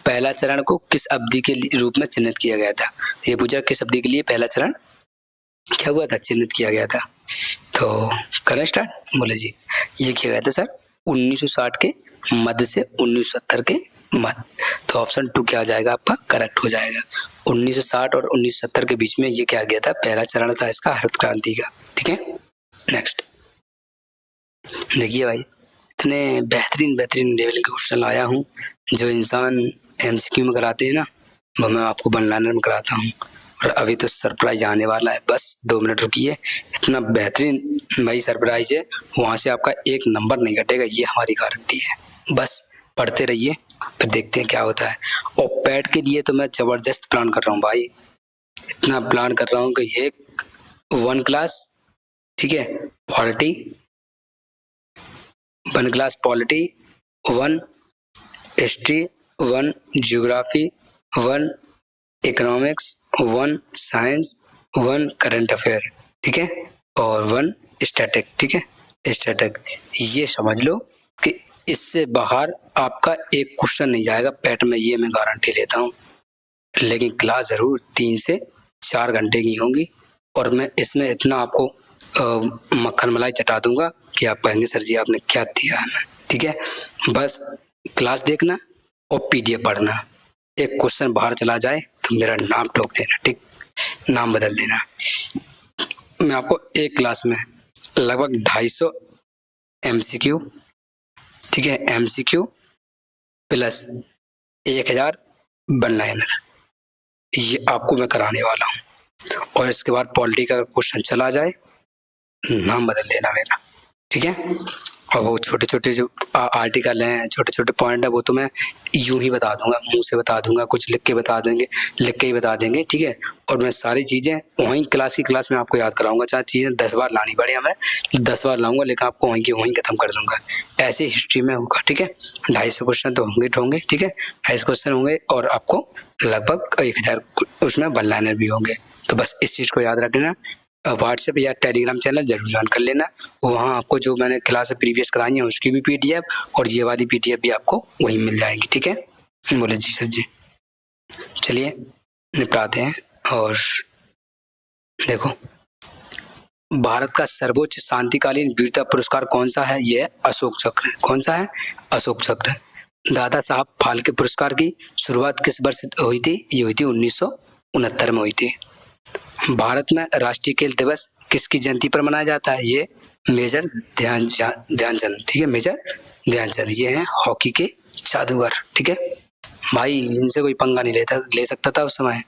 पहला चरण को किस अवधि के रूप में चिन्हित किया गया था? ये पूछा किस अवधि के लिए पहला चरण क्या हुआ था, चिन्हित किया गया था? तो करें स्टार्ट? बोले जी, ये किया गया था सर 1960 के मध्य से 1970 के मध्य। तो ऑप्शन 2 क्या आ जाएगा आपका? करेक्ट हो जाएगा। 1960 और 1970 के बीच में ये क्या गया था? पहला चरण था इसका हरित क्रांति का। ठीक है, नेक्स्ट देखिए भाई, इतने बेहतरीन बेहतरीन लेवल के क्वेश्चन लाया हूँ। जो इंसान एमसीक्यू में कराते हैं ना, वो मैं आपको वन लाइनर में कराता हूँ। और अभी तो सरप्राइज आने वाला है, बस 2 मिनट रुकिए। इतना बेहतरीन भाई सरप्राइज है, वहां से आपका एक नंबर नहीं घटेगा, ये हमारी गारंटी है। बस पढ़ते रहिए, फिर देखते हैं क्या होता है। और पैट के लिए तो मैं जबरदस्त प्लान कर रहा हूँ भाई, इतना प्लान कर रहा हूँ कि एक 1 क्लास, ठीक है, polity 1 class polity, 1 history, 1 geography, 1 economics, 1 science, 1 current affair. ठीक है, और 1 स्टैटिक। ठीक है, स्टैटिक। ये समझ लो कि इससे बाहर आपका एक क्वेश्चन नहीं जाएगा पैट में, ये मैं गारंटी लेता हूँ। लेकिन क्लास जरूर 3 से 4 घंटे की होंगी, और मैं इसमें इतना आपको मक्खन मलाई चटा दूंगा कि आप कहेंगे सर जी आपने क्या दिया हमें। ठीक है, बस क्लास देखना, और पीडीएफ पढ़ना। एक क्वेश्चन बाहर चला जाए तो मेरा नाम ठोक देना, ठीक, नाम बदल देना। मैं आपको एक क्लास में लगभग 250 एमसीक्यू, ठीक है, एमसीक्यू प्लस 1000 वन लाइनर, ये आपको मैं कराने वाला हूँ। और इसके बाद पॉलिटी का क्वेश्चन चला जाए, नाम बदल देना मेरा, ठीक है। और वो छोटे छोटे जो आर्टिकल हैं, छोटे छोटे पॉइंट है, वो तो मैं यूं ही बता दूंगा, मुंह से बता दूंगा, कुछ लिख के बता देंगे, लिख के ही बता देंगे, ठीक है। और मैं सारी चीज़ें वहीं क्लास की क्लास में आपको याद कराऊंगा, चाहे चीज़ें 10 बार लानी पड़े हमें, 10 बार लाऊंगा, लेकिन आपको वहीं की वहीं खत्म कर दूंगा। ऐसे हिस्ट्री में होगा, ठीक है। 250 क्वेश्चन तो होंगे, ठीक है, 250 क्वेश्चन होंगे और आपको लगभग 1000 उसमें वन लाइनर भी होंगे। तो बस इस चीज़ को याद रखना। व्हाट्सएप या टेलीग्राम चैनल जरूर ज्वाइन कर लेना, वहाँ आपको जो मैंने क्लास प्रीवियस कराई है उसकी भी पीडीएफ और ये वाली पीडीएफ भी आपको वहीं मिल जाएगी, ठीक है। बोले जी सर जी। चलिए निपटाते हैं। और देखो, भारत का सर्वोच्च शांतिकालीन वीरता पुरस्कार कौन सा है? ये अशोक चक्र। कौन सा है? अशोक चक्र। दादा साहब फाल्के पुरस्कार की शुरुआत किस वर्ष हुई थी? ये हुई थी 1969 में हुई थी। भारत में राष्ट्रीय खेल दिवस किसकी जयंती पर मनाया जाता है? ये मेजर ध्यानचंद, ठीक है, मेजर ध्यानचंद। ये हैं हॉकी के जादूगर, ठीक है। भाई इनसे कोई पंगा नहीं ले सकता था उस समय।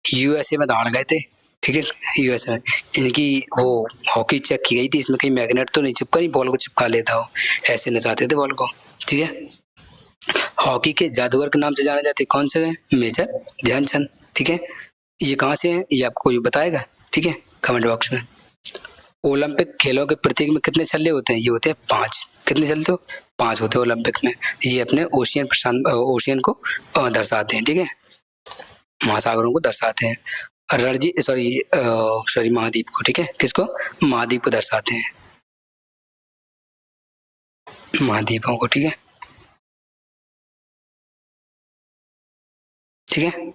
यूएसए में दौड़ गए थे, ठीक है, यूएसए में। इनकी वो हॉकी चेक की गई थी, इसमें कहीं मैग्नेट तो नहीं चिपका, नहीं बॉल को चिपका लेता हो, ऐसे नचाते थे बॉल को, ठीक है। हॉकी के जादूगर के नाम से जाने जाते कौन से हैं? मेजर ध्यानचंद, ठीक है। ये कहाँ से हैं ये आपको कोई बताएगा, ठीक है, कमेंट बॉक्स में। ओलंपिक खेलों के प्रतीक में कितने छल्ले होते हैं? ये होते हैं 5। कितने छल्ले? 5 होते हैं ओलंपिक में। ये अपने ओशियन को दर्शाते हैं, ठीक है, महासागरों को दर्शाते हैं। रणजी सॉरी महाद्वीप को, ठीक है, किसको? महाद्वीप को दर्शाते हैं, महाद्वीपों को, ठीक है, ठीक है।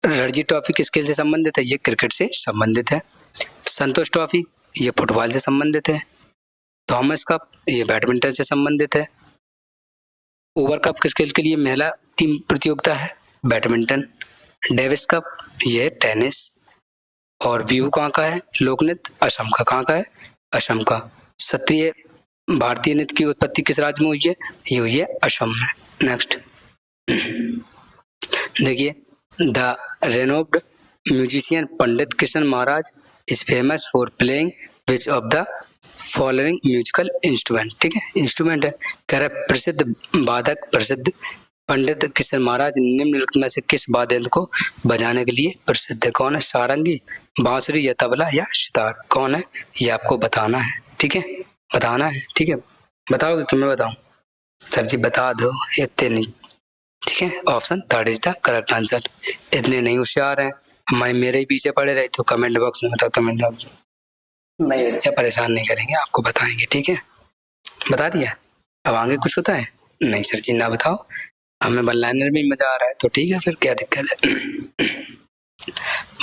रणजी ट्रॉफी किस खेल से संबंधित है? ये क्रिकेट से संबंधित है। संतोष ट्रॉफी ये फुटबॉल से संबंधित है। थॉमस कप ये बैडमिंटन से संबंधित है। ओवर कप किस खेल के लिए महिला टीम प्रतियोगिता है? बैडमिंटन। डेविस कप ये टेनिस। और बिहू कहाँ का है? लोक नृत्य असम का। कहाँ का है? असम का। क्षत्रिय भारतीय नृत्य की उत्पत्ति किस राज्य में हुई है? ये हुई है असम में। नेक्स्ट देखिए, the renowned musician Pandit Krishna Maharaj is famous for playing which of the following musical instrument, ठीक है, इंस्ट्रूमेंट है, कह रहा है प्रसिद्ध वादक, प्रसिद्ध पंडित कृष्ण महाराज निम्नलिखित में से किस वाद्य यंत्र को बजाने के लिए प्रसिद्ध है? कौन है? सारंगी, बांसुरी या तबला या सितार? कौन है? ये आपको बताना है, ठीक है, बताना है, ठीक है। बताओगे कि मैं बताऊं? सर जी बता दो, इतने नहीं, ठीक है। Option third is the correct answer. इतने नहीं होशियार हैं, मैं मेरे ही पीछे पड़े रहे तो कमेंट बॉक्स में बताओ, कमेंट बॉक्स में। मैं अच्छा परेशान नहीं करेंगे, आपको बताएंगे, ठीक है। बता दिया, अब आगे कुछ होता है? नहीं सर जी ना बताओ, हमें वन लाइनर में मजा आ रहा है तो ठीक है, फिर क्या दिक्कत है।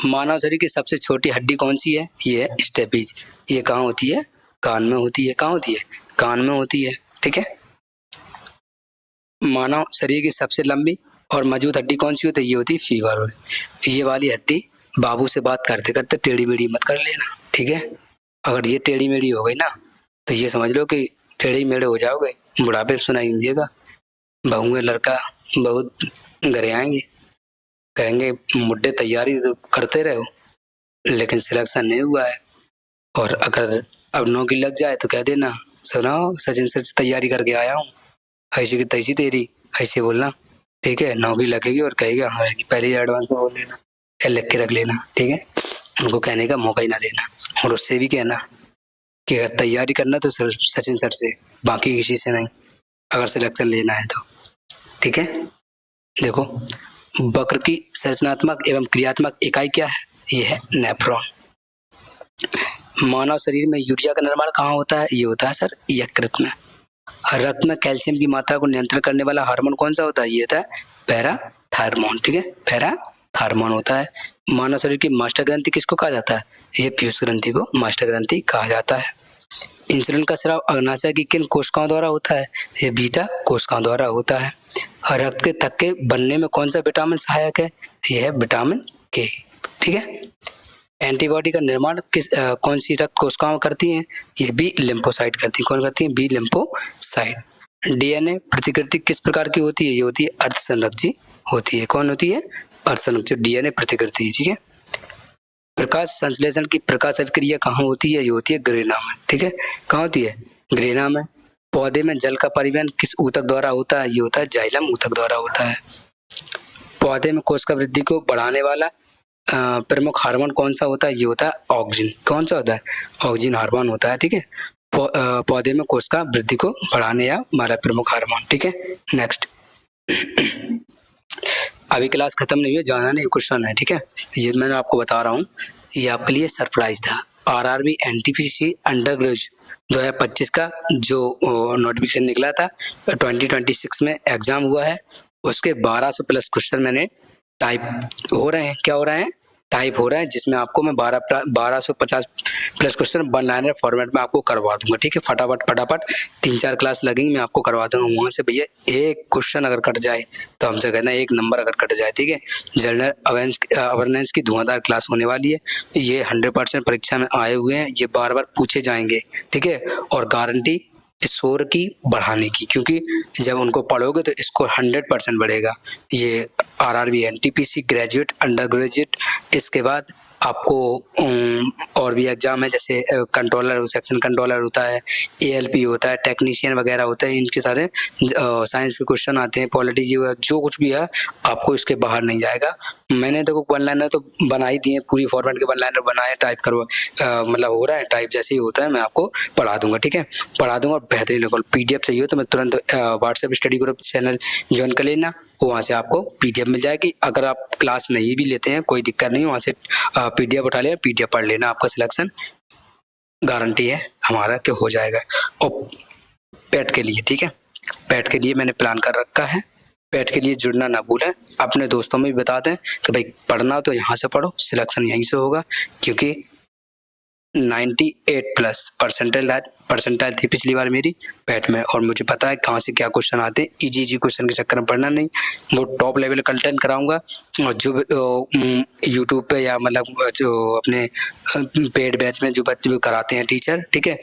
मानव शरीर की सबसे छोटी हड्डी कौन सी है? ये है स्टेपीज। ये कहाँ होती है? कान में होती है। कहाँ होती है? कान में होती है, ठीक है। मानव शरीर की सबसे लंबी और मजबूत हड्डी कौन सी होती है? ये होती है फीवर। ये वाली हड्डी बाबू से बात करते करते टेढ़ी मेढ़ी मत कर लेना, ठीक है। अगर ये टेढ़ी मेढ़ी हो गई ना तो ये समझ लो कि टेढ़ी मेढ़े हो जाओगे, बुढ़ापे सुनाई देगा, बहुएं लड़का बहुत घरे आएंगे, कहेंगे मुड्डे तैयारी तो करते रहो लेकिन सिलेक्शन नहीं हुआ है। और अगर अब नौकरी लग जाए तो कह देना सुनो सचिन सर से तैयारी करके आया हूँ, ऐसी की तैसी तेरी, ऐसे बोलना, ठीक है। नौकरी लगेगी और कहेगा हाँ रहेगी, पहले ही एडवांस में बोल लेना या लिख के रख लेना, ठीक है। उनको कहने का मौका ही ना देना। और उससे भी कहना कि अगर तैयारी करना तो सचिन सर से, बाकी किसी से नहीं, अगर सिलेक्शन लेना है तो, ठीक है। देखो, वक्र की संरचनात्मक एवं क्रियात्मक इकाई क्या है? ये है नेफ्रॉन। मानव शरीर में यूरिया का निर्माण कहाँ होता है? ये होता है सर यकृत में। रक्त में कैल्शियम की मात्रा को नियंत्रण करने वाला हार्मोन कौन सा होता है? ये होता है पैराथायरमोन, ठीक है, पैराथायरमोन होता है। मानव शरीर की मास्टर ग्रंथि किसको कहा जाता है? ये पीयूष ग्रंथि को मास्टर ग्रंथि कहा जाता है। इंसुलिन का स्राव अग्नाशय की किन कोशिकाओं द्वारा होता है? ये बीटा कोशिकाओं द्वारा होता है। रक्त के थक्के बनने में कौन सा विटामिन सहायक है? यह है विटामिन के। ठीक है। एंटीबॉडी का निर्माण कौन सी रक्त कोशिकाएं करती हैं? ये बी लिम्फोसाइट करती हैं। कौन करती हैं? B lymphocyte. डीएनए प्रतिकृति किस प्रकार की होती है? ये होती है अर्धसंरक्षी होती है। कौन होती है? अर्धसंरक्षी डीएनए प्रतिकृति। ठीक है। प्रकाश संश्लेषण की प्रकाश अभिक्रिया कहाँ होती है? ये होती है ग्रेना में। ठीक है। कहाँ होती है? ग्रेना में। पौधे में जल का परिवहन किस ऊतक द्वारा होता है? ये होता है जाइलम ऊतक द्वारा होता है। पौधे में कोशिका वृद्धि को बढ़ाने वाला प्रमुख हार्मोन कौन सा होता है? ये होता है ऑक्सिन। कौन सा होता है? ऑक्सिन हार्मोन होता है। ठीक है। पौधे में कोशिका वृद्धि को बढ़ाने या वाला प्रमुख हार्मोन। ठीक है। नेक्स्ट। अभी क्लास खत्म नहीं हुई, जाना नहीं, क्वेश्चन है। ठीक है। ये मैंने आपको बता रहा हूँ, ये आपके लिए सरप्राइज था। आरआरबी एनटीपीसी अंडर ग्रेजुएट 2025 का जो नोटिफिकेशन निकला था 2026 में एग्जाम हुआ है, उसके 1200 प्लस क्वेश्चन मैंने टाइप हो रहे हैं। क्या हो रहे हैं? टाइप हो रहा है, जिसमें आपको मैं 1250 plus question one liner format में आपको करवा दूंगा। ठीक है। फटाफट 3-4 क्लास लगेंगी, मैं आपको करवा दूंगा। वहां से भैया एक क्वेश्चन अगर कट जाए तो हमसे कहना एक नंबर अगर कट जाए। ठीक है। जनरल अवेयरनेस की धुआंधार क्लास होने वाली है। ये 100% परीक्षा में आए हुए हैं, ये बार बार पूछे जाएंगे। ठीक है। और गारंटी स्कोर की बढ़ाने की, क्योंकि जब उनको पढ़ोगे तो स्कोर 100% बढ़ेगा। ये RRB NTPC graduate under graduate, इसके बाद आपको और भी एग्जाम है, जैसे कंट्रोलर सेक्शन कंट्रोलर होता है, एएलपी होता है, टेक्नीशियन वगैरह होता है। इनके सारे साइंस के क्वेश्चन आते हैं, पॉलिटी जो कुछ भी है आपको इसके बाहर नहीं जाएगा। मैंने देखो वन लाइनर तो बना ही दिए, पूरी फॉर्मेट के वन लाइनर बनाए, टाइप करवा मतलब हो रहा है टाइप, जैसे ही होता है मैं आपको पढ़ा दूंगा। ठीक है। पढ़ा दूंगा। बेहतरीन लेवल पीडीएफ चाहिए तो मैं तुरंत WhatsApp study group channel join कर लेना, वहाँ से आपको पीडीएफ मिल जाएगी। अगर आप क्लास नहीं भी लेते हैं कोई दिक्कत नहीं, वहाँ से पीडीएफ उठा लेना, पीडीएफ पढ़ लेना, आपका सिलेक्शन गारंटी है हमारा कि हो जाएगा। और पेट के लिए, ठीक है, पेट के लिए मैंने प्लान कर रखा है। पेट के लिए जुड़ना ना भूलें, अपने दोस्तों में भी बता दें कि भाई पढ़ना तो यहाँ से पढ़ो, सिलेक्शन यहीं से होगा, क्योंकि 98 प्लस परसेंटाइल थी पिछली बार मेरी पेट में, और मुझे पता है कहाँ से क्या क्वेश्चन आते हैं। इजी क्वेश्चन के चक्कर में पढ़ना नहीं, वो टॉप लेवल कंटेंट कराऊंगा। और जो यूट्यूब पे या मतलब जो अपने पेड बैच में जो बच्चे कराते हैं टीचर, ठीक है,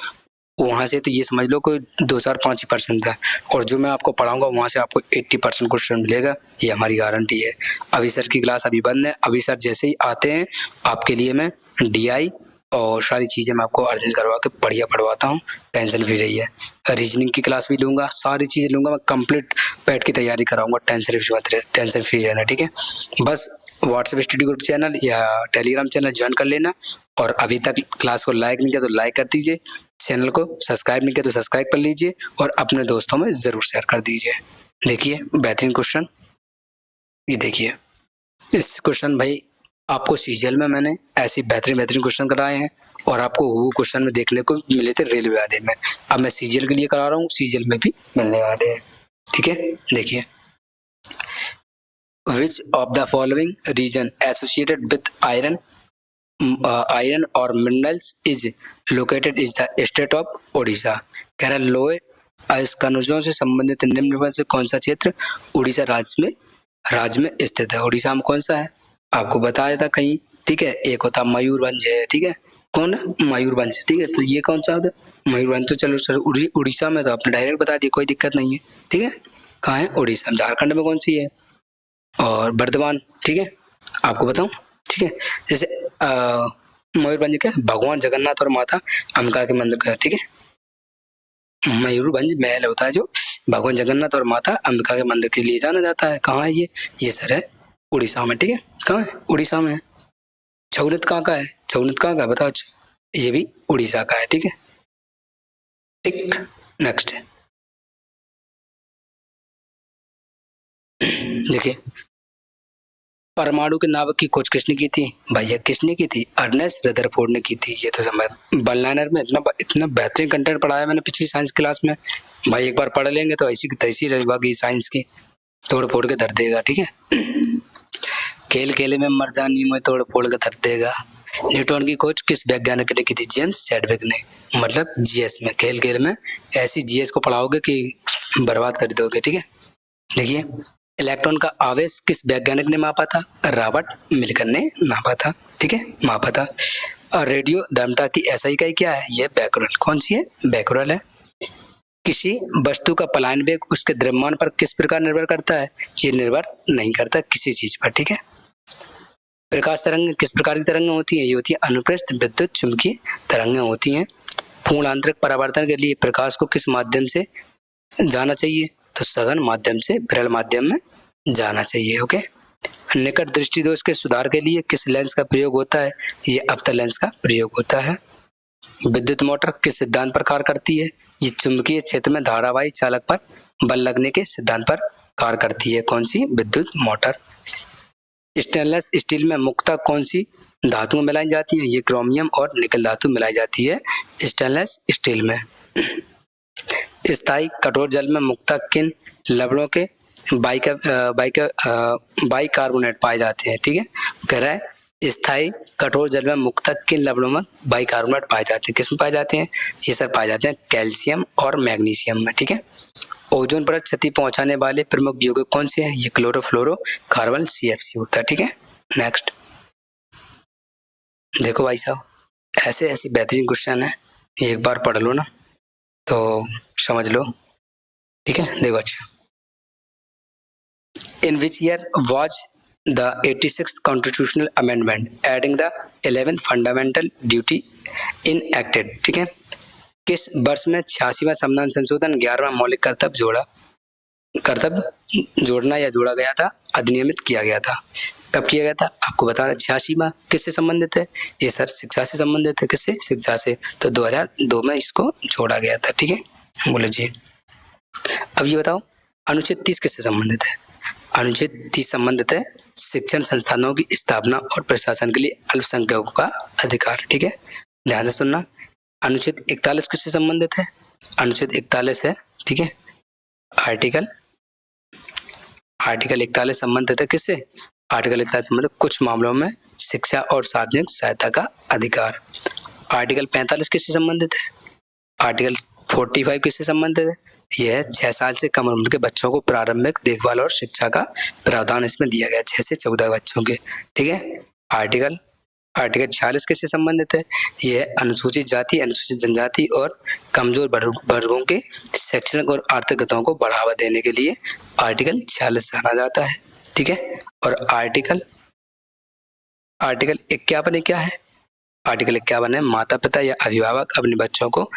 वहाँ से तो ये समझ लो कोई 2-5% है, और जो मैं आपको पढ़ाऊंगा वहाँ से आपको 80% क्वेश्चन मिलेगा, ये हमारी गारंटी है। अभी सर की क्लास अभी बंद है, अभी सर जैसे ही आते हैं आपके लिए मैं DI और सारी चीज़ें मैं आपको अरेंज करवा के बढ़िया पढ़वाता हूँ, टेंशन फ्री रहिए। रीजनिंग की क्लास भी लूँगा, सारी चीज़ें लूँगा, मैं कंप्लीट पेट की तैयारी कराऊंगा, टेंशन फ्री रहना। ठीक है। बस व्हाट्सएप स्टडी ग्रुप चैनल या टेलीग्राम चैनल ज्वाइन कर लेना, और अभी तक क्लास को लाइक नहीं किया तो लाइक कर दीजिए, चैनल को सब्सक्राइब नहीं किया तो सब्सक्राइब कर लीजिए, और अपने दोस्तों में ज़रूर शेयर कर दीजिए। देखिए बेहतरीन क्वेश्चन, ये देखिए इस क्वेश्चन भाई आपको सीजीएल में मैंने ऐसे बेहतरीन क्वेश्चन कराए हैं, और आपको वो क्वेश्चन में देखने को मिले थे रेलवे वाले में। अब मैं सीजीएल के लिए करा रहा हूँ, सीजीएल में भी मिलने वाले हैं। ठीक है। देखिए, which of the following region associated with iron और minerals is located is the state of Odisha. कह रहा लोहे अयस्कनुजों से संबंधित निम्न में से कौन सा क्षेत्र उड़ीसा राज्य में स्थित है। उड़ीसा में कौन सा है आपको बताया था कहीं। ठीक है। एक होता मयूरभंज है। ठीक है। कौन है? मयूरभंज। ठीक है। तो ये कौन सा होता है? मयूरभंज। तो चलो सर उड़ीसा में तो आपने डायरेक्ट बता दिया, कोई दिक्कत नहीं है। ठीक है। कहाँ है? उड़ीसा। झारखंड में कौन सी है? और बर्धमान। ठीक है। आपको बताऊं। ठीक है। जैसे मयूरभंज क्या, भगवान जगन्नाथ और माता अंबिका के मंदिर का। ठीक है। मयूरभंज महल होता है जो भगवान जगन्नाथ और माता अंबिका के मंदिर के लिए जाना जाता है। कहाँ है ये सर है उड़ीसा में। ठीक है। कहाँ है? उड़ीसा में है। छौनित कहाँ का है? छौनित कहाँ का है बताओ? ये भी उड़ीसा का है। ठीक है। ठीक। नेक्स्ट देखिए, परमाणु के नाभिक की खोज किसने की थी? भैया किसने की थी? अर्नेस्ट रदरफोर्ड ने की थी। ये तो समझ, वन लाइनर में इतना बेहतरीन कंटेंट पढ़ाया मैंने पिछली साइंस क्लास में, भाई एक बार पढ़ लेंगे तो ऐसी की तैसी रहेगी साइंस की, तोड़ फोड़ के धर देगा। ठीक है। खेल खेले में मर जानी में तोड़ फोड़ के धर देगा। न्यूटन की खोज किस वैज्ञानिक ने की थी? जेम्स चैडविक ने। मतलब जीएस में, खेल खेल में ऐसी जीएस को पढ़ाओगे कि बर्बाद कर दोगे। ठीक है। देखिए, इलेक्ट्रॉन का आवेश किस वैज्ञानिक ने मापा था? रॉबर्ट मिल्टन ने मापा था, ठीक है, मापा था। और रेडियो धर्मता की ऐसा इकाई क्या है? ये बैकरल। कौन सी है? बैकरल है। किसी वस्तु का पलायन वेग उसके द्रव्यमान पर किस प्रकार निर्भर करता है? ये निर्भर नहीं करता किसी चीज पर, ठीक है। प्रकाश तरंग किस प्रकार की तरंगें होती हैं? ये होती है अनुप्रस्थ विद्युत चुंबकीय तरंगें होती हैं। पूर्ण आंतरिक परावर्तन के लिए प्रकाश को किस माध्यम से जाना चाहिए? तो सघन माध्यम से, विरल माध्यम में जाना चाहिए। ओके। निकट दृष्टि दोष के सुधार के लिए किस लेंस का प्रयोग होता है? ये अवतल लेंस का प्रयोग होता है। विद्युत मोटर किस सिद्धांत पर कार्य करती है? ये चुंबकीय क्षेत्र में धारावाही चालक पर बल लगने के सिद्धांत पर कार्य करती है। कौन सी? विद्युत मोटर। स्टेनलेस स्टील में मुख्यतः कौन सी धातुएं मिलाई जाती हैं? ये क्रोमियम और निकल धातु मिलाई जाती है स्टेनलेस स्टील में। स्थायी कठोर जल में मुख्यतः किन लवणों के बाइकार्बोनेट पाए जाते हैं? ठीक है, कह रहा है स्थायी कठोर जल में मुख्यतः किन लवणों में बाइकार्बोनेट पाए जाते हैं? किसमें पाए जाते हैं? ये सर पाए जाते हैं कैल्शियम और मैग्नीशियम में, ठीक है। ओजोन पर क्षति पहुंचाने वाले प्रमुख यौगिक कौन से हैं? ये क्लोरोफ्लोरो कार्बन CFC होता है, ठीक है। नेक्स्ट देखो भाई साहब, ऐसे ऐसे बेहतरीन क्वेश्चन है, एक बार पढ़ लो ना तो समझ लो, ठीक है। देखो अच्छा, in which year was the 86th constitutional amendment adding the 11th fundamental duty enacted? ठीक है, किस वर्ष में 86वां संविधान संशोधन 11वां मौलिक कर्तव्य जोड़ना या जोड़ा गया था, अधिनियमित किया गया था? कब किया गया था? आपको बताना। 86वां किससे संबंधित है? ये सर शिक्षा से संबंधित है। किससे? शिक्षा से। तो 2002 में इसको जोड़ा गया था, ठीक है। बोले जी। अब ये बताओ अनुच्छेद 30 किससे संबंधित है? अनुच्छेद 30 संबंधित है शिक्षण संस्थानों की स्थापना और प्रशासन के लिए अल्पसंख्यकों का अधिकार, ठीक है। ध्यान से सुनना। अनुच्छेद 41 किससे संबंधित है? अनुच्छेद 41 है, ठीक है, आर्टिकल 41 संबंधित है किससे? आर्टिकल 41 संबंधित कुछ मामलों में शिक्षा और सार्वजनिक सहायता का अधिकार। आर्टिकल 45 किससे संबंधित है? आर्टिकल 45 किससे संबंधित है? यह है 6 साल से कम उम्र के बच्चों को प्रारंभिक देखभाल और शिक्षा का प्रावधान इसमें दिया गया, 6 से 14 बच्चों के, ठीक है। आर्टिकल 46 किससे संबंधित है? यह अनुसूचित जाति, अनुसूचित जनजाति और कमजोर वर्गों के शैक्षणिक और आर्थिक हितों को बढ़ावा देने के लिए आर्टिकल 46 जाना जाता है, ठीक है। और आर्टिकल 51 क्या है? आर्टिकल 51 है माता पिता या अभिभावक अपने बच्चों को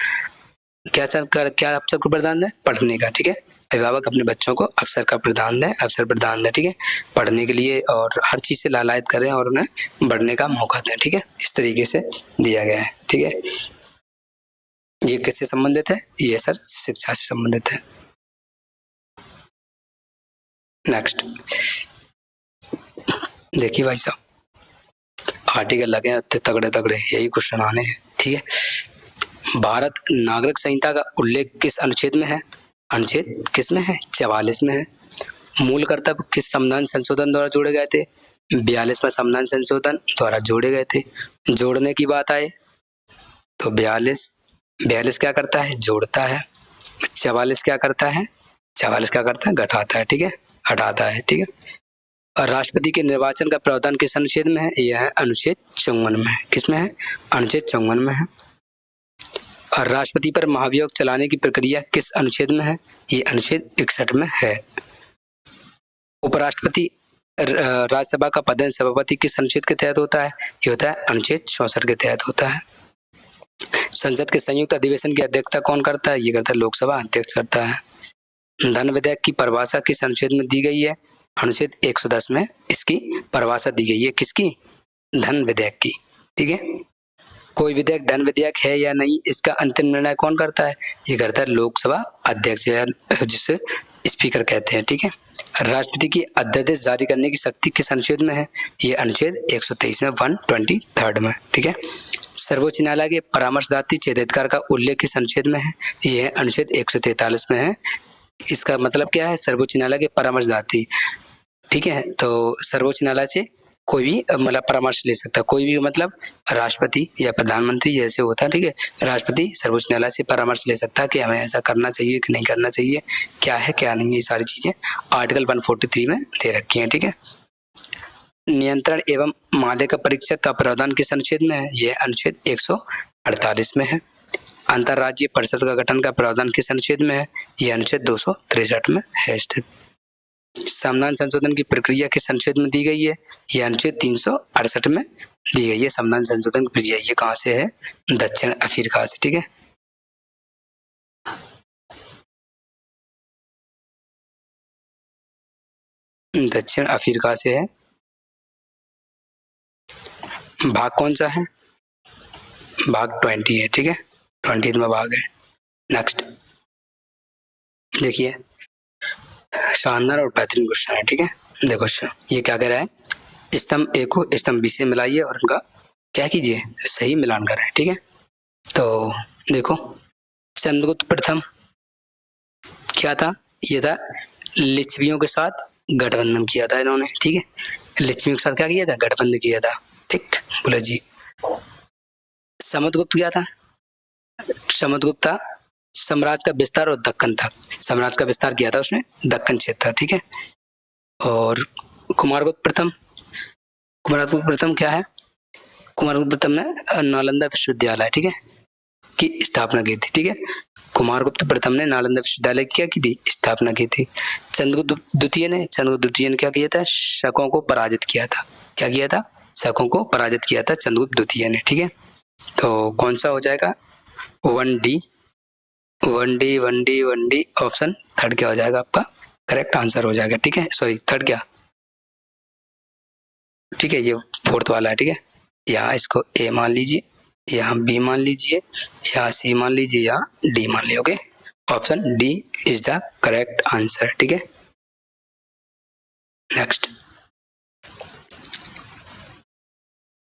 क्या अवसर को प्रदान दें? पढ़ने का, ठीक है। अभिभावक अपने बच्चों को अवसर प्रदान दें, ठीक है, पढ़ने के लिए और हर चीज से लालायित करें और उन्हें बढ़ने का मौका दें, ठीक है। इस तरीके से दिया गया है, ठीक है। ये किससे संबंधित है? ये सर शिक्षा से संबंधित है। नेक्स्ट देखिए भाई साहब, आर्टिकल लगे तगड़े यही क्वेश्चन आने हैं, ठीक है। भारत नागरिक संहिता का उल्लेख किस अनुच्छेद में है? अनुच्छेद किस में है? 44 में है। मूल कर्तव्य किस संविधान संशोधन द्वारा जोड़े गए थे? 42वां संविधान संशोधन द्वारा जोड़े गए थे। जोड़ने की बात आए तो 42 क्या करता है? जोड़ता है। 44 क्या करता है? घटाता है, ठीक है, हटाता है, ठीक है। और राष्ट्रपति के निर्वाचन का प्रावधान किस अनुच्छेद में है? यह है अनुच्छेद 54 में है। किसमें है? अनुच्छेद 54 में है। और राष्ट्रपति पर महाभियोग चलाने की प्रक्रिया किस अनुच्छेद में है? ये अनुच्छेद 61 में है। उपराष्ट्रपति राज्यसभा का पदेन सभापति किस अनुच्छेद के तहत होता है? ये होता है अनुच्छेद 64 के तहत होता है। संसद के संयुक्त अधिवेशन की अध्यक्षता कौन करता है? ये करता है लोकसभा अध्यक्ष करता है। धन विधेयक की परिभाषा किस अनुच्छेद में दी गई है? अनुच्छेद 110 में इसकी परिभाषा दी गई है। किसकी? धन विधेयक की, ठीक है। कोई विधेयक धन विधेयक है या नहीं, इसका अंतिम निर्णय कौन करता है? ये करता है लोकसभा अध्यक्ष, जिसे स्पीकर कहते हैं, ठीक है। राष्ट्रपति की अध्यादेश जारी करने की शक्ति किस अनुच्छेद में है? ये अनुच्छेद 123 में 123 में, ठीक है। सर्वोच्च न्यायालय के परामर्शदात्री क्षेत्राधिकार का उल्लेख किस अनुच्छेद में है? ये अनुच्छेद 143 में है। इसका मतलब क्या है? सर्वोच्च न्यायालय के परामर्शदात्री, ठीक है। तो सर्वोच्च न्यायालय से कोई भी मतलब परामर्श ले सकता है, कोई भी मतलब राष्ट्रपति या प्रधानमंत्री जैसे होता है, ठीक है। राष्ट्रपति सर्वोच्च न्यायालय से परामर्श ले सकता है कि हमें ऐसा करना चाहिए कि नहीं करना चाहिए, क्या है क्या नहीं है, ये सारी चीजें आर्टिकल 143 में दे रखी हैं, ठीक है। नियंत्रण एवं माध्यिका परीक्षक का प्रावधान किस अनुच्छेद में है? ये अनुच्छेद 148 में है। अंतर्राज्यीय परिषद का गठन का प्रावधान किस अनुच्छेद में है? यह अनुच्छेद 263 में है स्थित। संविधान संशोधन की प्रक्रिया किस अनुच्छेद में दी गई है? यह अनुच्छेद 368 में दी गई है। संविधान संशोधन की प्रक्रिया ये कहाँ से है? दक्षिण अफ्रीका से, ठीक है। दक्षिण अफ्रीका से है। भाग कौन सा है? भाग 20 है, ठीक है। 20 में भाग है। नेक्स्ट देखिए, शानदार और बेहतरीन क्वेश्चन है, ठीक है। देखो ये क्या कह रहा है? स्तंभ ए को स्तंभ बी से मिलाइए और उनका क्या कीजिए? सही मिलान करें, ठीक है। तो देखो, चंद्रगुप्त प्रथम क्या था? ये था लिच्छवियों के साथ गठबंधन किया था इन्होंने, ठीक है। लिच्छवियों के साथ क्या किया था? गठबंधन किया था, ठीक। बोले जी। समुद्रगुप्त क्या था? समुद्रगुप्त था साम्राज्य का विस्तार और दक्कन तक, साम्राज्य का विस्तार किया था उसने, दक्कन क्षेत्र, ठीक है। और कुमारगुप्त प्रथम, कुमारगुप्त प्रथम क्या है? कुमारगुप्त प्रथम ने नालंदा विश्वविद्यालय, ठीक है, की स्थापना की थी, ठीक है। कुमारगुप्त प्रथम ने नालंदा विश्वविद्यालय की क्या की थी? स्थापना की थी। चंद्रगुप्त द्वितीय ने क्या किया था? शकों को पराजित किया था। क्या किया था? शकों को पराजित किया था चंद्रगुप्त द्वितीय ने, ठीक है। तो कौन सा हो जाएगा? 1D ऑप्शन थर्ड क्या हो जाएगा आपका? करेक्ट आंसर हो जाएगा, ठीक है। सॉरी, थर्ड क्या, ठीक है, ये फोर्थ वाला है, ठीक है। यहाँ इसको ए मान लीजिए, यहाँ बी मान लीजिए, यहाँ सी मान लीजिए, यहाँ डी मान लीजिए, okay. Option D is the correct answer, ठीक है। नेक्स्ट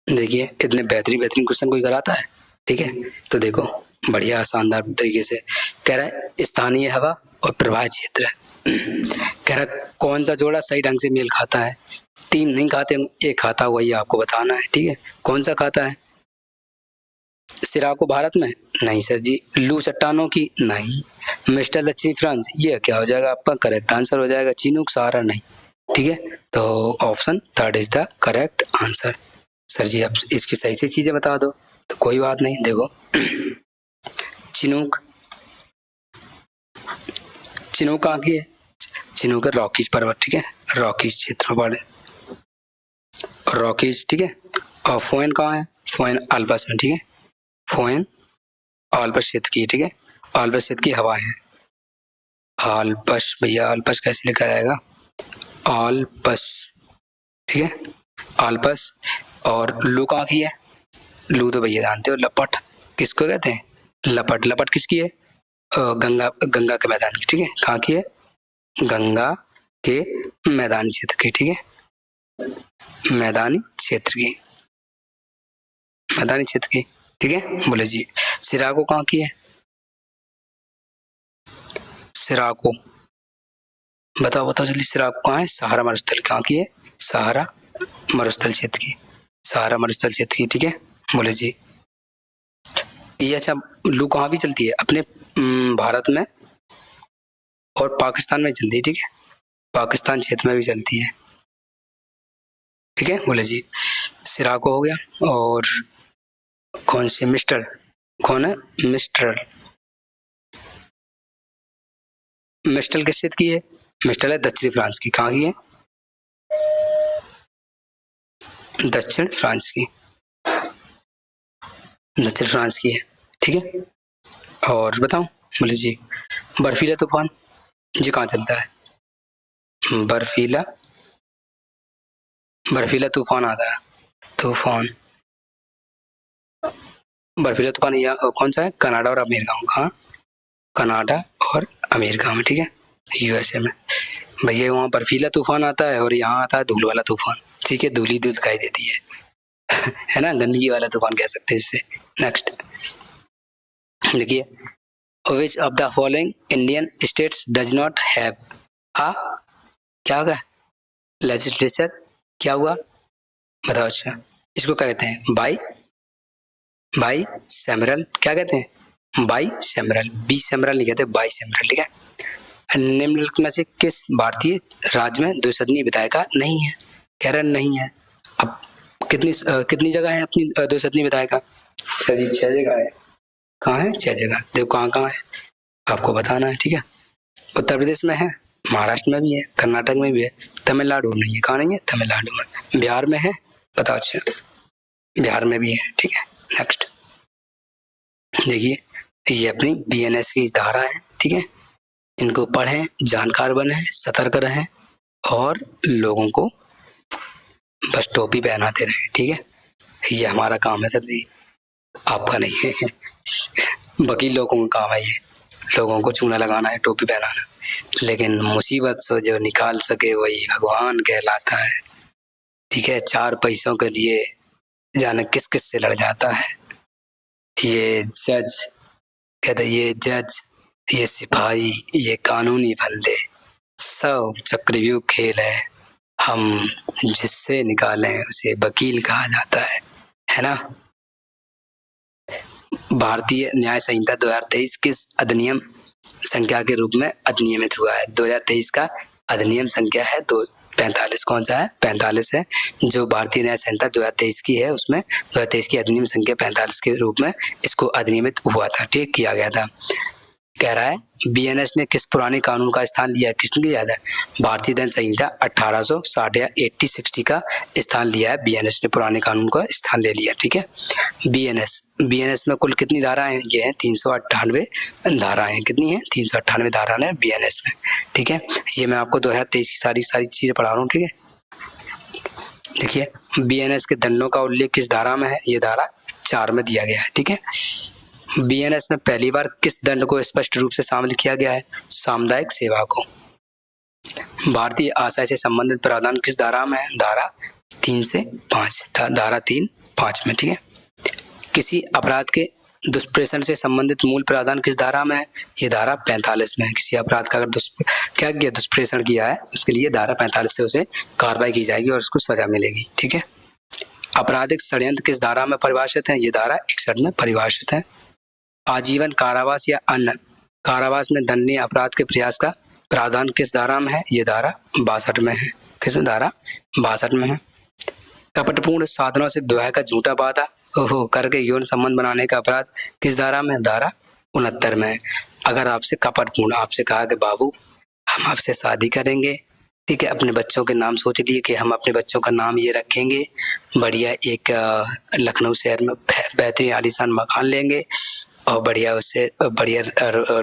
देखिए, इतने बेहतरीन क्वेश्चन कोई कराता है, ठीक है। तो देखो, बढ़िया शानदार तरीके से कह रहा है स्थानीय हवा और प्रवाह क्षेत्र। कह रहा है कौन सा जोड़ा सही ढंग से मेल खाता है? 3 नहीं खाते, एक खाता हुआ, ये आपको बताना है, ठीक है। कौन सा खाता है? सिराको भारत में? नहीं सर जी। लू चट्टानों की? नहीं। मिस्टर दक्षिणी फ्रांस? ये क्या हो जाएगा आपका? करेक्ट आंसर हो जाएगा चिनूक सहारा? नहीं, ठीक है। तो option third is the correct answer. Sir ji आप इसकी सही से चीजें बता दो, तो कोई बात नहीं। देखो, चिनूक कहाँ की है? चिनूक रॉकीज पर्वत, ठीक है, रॉकीज क्षेत्र पड़े, रॉकीज, ठीक है। और फोएन कहाँ है? फोएन आल्प्स में, ठीक है। फोएन आल्प्स क्षेत्र की, ठीक है। आल्प्स क्षेत्र की हवा है। आल्प्स, भैया आल्प्स कैसे लिखा जाएगा? आल्प्स, ठीक है, आल्प्स। और लू कहाँ की है? लू तो भैया जानते हो, लपट किसको कहते हैं? लपट किसकी है? गंगा के मैदान की, ठीक है। कहाँ की है? गंगा के मैदानी क्षेत्र की, ठीक है, मैदानी क्षेत्र की, ठीक है। बोले जी, सिराको कहाँ की है? सिराको बताओ जल्दी, सिराको कहाँ है? सहारा मरुस्थल कहाँ की है? सहारा मरुस्थल क्षेत्र की, ठीक है। बोले जी, ये अच्छा, लू कहाँ भी चलती है? अपने भारत में और पाकिस्तान में चलती है, ठीक है, पाकिस्तान क्षेत्र में भी चलती है, ठीक है। बोले जी, सिराको हो गया। और कौन सी? मिस्टर, कौन है? मिस्टर किस क्षेत्र की है? मिस्टर है दक्षिणी फ्रांस की। कहाँ की है? दक्षिण फ्रांस की है, ठीक है। और बताऊं? बोले जी, बर्फीला तूफान जी कहाँ चलता है? बर्फीला तूफान आता है, बर्फीला तूफान यहाँ कौन सा है? कनाडा और अमेरिका में। कहाँ? कनाडा और अमेरिका में, ठीक है, यूएसए में। भैया वहाँ बर्फीला तूफान आता है और यहाँ आता है धूल वाला तूफान, ठीक है, धूल ही धूल दिखाई देती है है ना, गंदगी वाला तूफान कह सकते हैं इससे। नेक्स्ट देखिए, which of the following Indian states does not have a, क्या होगा? लेजिस्लेचर, क्या हुआ? बताओ। अच्छा, इसको क्या कहते हैं? बाई सेमरल। क्या कहते हैं? बाई सेमरल। बी सेमरल नहीं कहते, बाई सेमरल। ठीक है। निम्नलिखित में से किस भारतीय राज्य में द्विसदनीय विधायिका नहीं है? कह रहे नहीं है। अब कितनी जगह है अपनी द्विसदनीय विधायिका? जी 6 जगह है। कहाँ है? 6 जगह। देखो कहाँ कहाँ है, आपको बताना है। ठीक है। उत्तर प्रदेश में है, महाराष्ट्र में भी है, कर्नाटक में भी है, तमिलनाडु में नहीं है। कहाँ नहीं है? तमिलनाडु में। बिहार में है? बताओ। अच्छा, बिहार में भी है। ठीक है। नेक्स्ट देखिए, ये अपनी बीएनएस की धारा है। ठीक है। इनको पढ़ें, जानकार बने, सतर्क रहें और लोगों को बस टोपी पहनाते रहें। ठीक है। ये हमारा काम है सर जी, आपका नहीं है। वकील लोगों का काम है ये, लोगों को चूना लगाना है, टोपी पहनाना। लेकिन मुसीबत से जो निकाल सके वही भगवान कहलाता है। ठीक है। 4 पैसों के लिए जाने किस किस से लड़ जाता है। ये जज कहते, ये जज, ये सिपाही, ये कानूनी बंदे, सब चक्रव्यूह खेल है। हम जिससे निकालें उसे वकील कहा जाता है ना। भारतीय न्याय संहिता 2023 किस अधिनियम संख्या के रूप में अधिनियमित हुआ है? 2023 का अधिनियम संख्या है 245। कौन सा है? 45 है। जो भारतीय न्याय संहिता 2023 की है, उसमें 2023 की अधिनियम संख्या 45 के रूप में इसको अधिनियमित हुआ था। ठीक किया गया था। कह रहा है बीएनएस ने किस पुराने कानून का स्थान लिया है? किसने लिया था? भारतीय दंड संहिता 1860 या 8060 का स्थान लिया है। बीएनएस ने पुराने कानून का स्थान ले लिया। ठीक है। बीएनएस में कुल कितनी धाराएं हैं? ये हैं 398 धाराएं। कितनी है? 398 धाराएं हैं बीएनएस में। ठीक है। ये मैं आपको 2023 की सारी चीजें पढ़ा रहा हूँ। ठीक है। देखिए, बीएनएस के दंडों का उल्लेख किस धारा में है? ये धारा 4 में दिया गया है। ठीक है। बीएनएस में पहली बार किस दंड को स्पष्ट रूप से शामिल किया गया है? सामुदायिक सेवा को। भारतीय आशय से संबंधित प्रावधान किस धारा में है? धारा 3 से 5। धारा 3-5 में। ठीक है। किसी अपराध के दुष्प्रेषण से संबंधित मूल प्रावधान किस धारा में है? ये धारा 45 में है। किसी अपराध का अगर दुष्प्रेषण किया है, उसके लिए धारा 45 से उसे कार्रवाई की जाएगी और उसको सजा मिलेगी। ठीक है। आपराधिक षड्यंत्र किस धारा में परिभाषित है? ये धारा 61 में परिभाषित है। आजीवन कारावास या अन्य कारावास में दंडनीय अपराध के प्रयास का प्रावधान किस धारा में है? ये धारा 62 में है। किसमें? धारा 62 में है। कपटपूर्ण साधनों से विवाह का झूठा वादा करके यौन संबंध बनाने का अपराध किस धारा में? धारा 69 में है। अगर आपसे कपटपूर्ण, आपसे कहा कि बाबू हम आपसे शादी करेंगे, ठीक है, अपने बच्चों के नाम सोच लिए कि हम अपने बच्चों का नाम ये रखेंगे, बढ़िया एक लखनऊ शहर में बेहतरीन आलीशान मकान लेंगे और बढ़िया उससे बढ़िया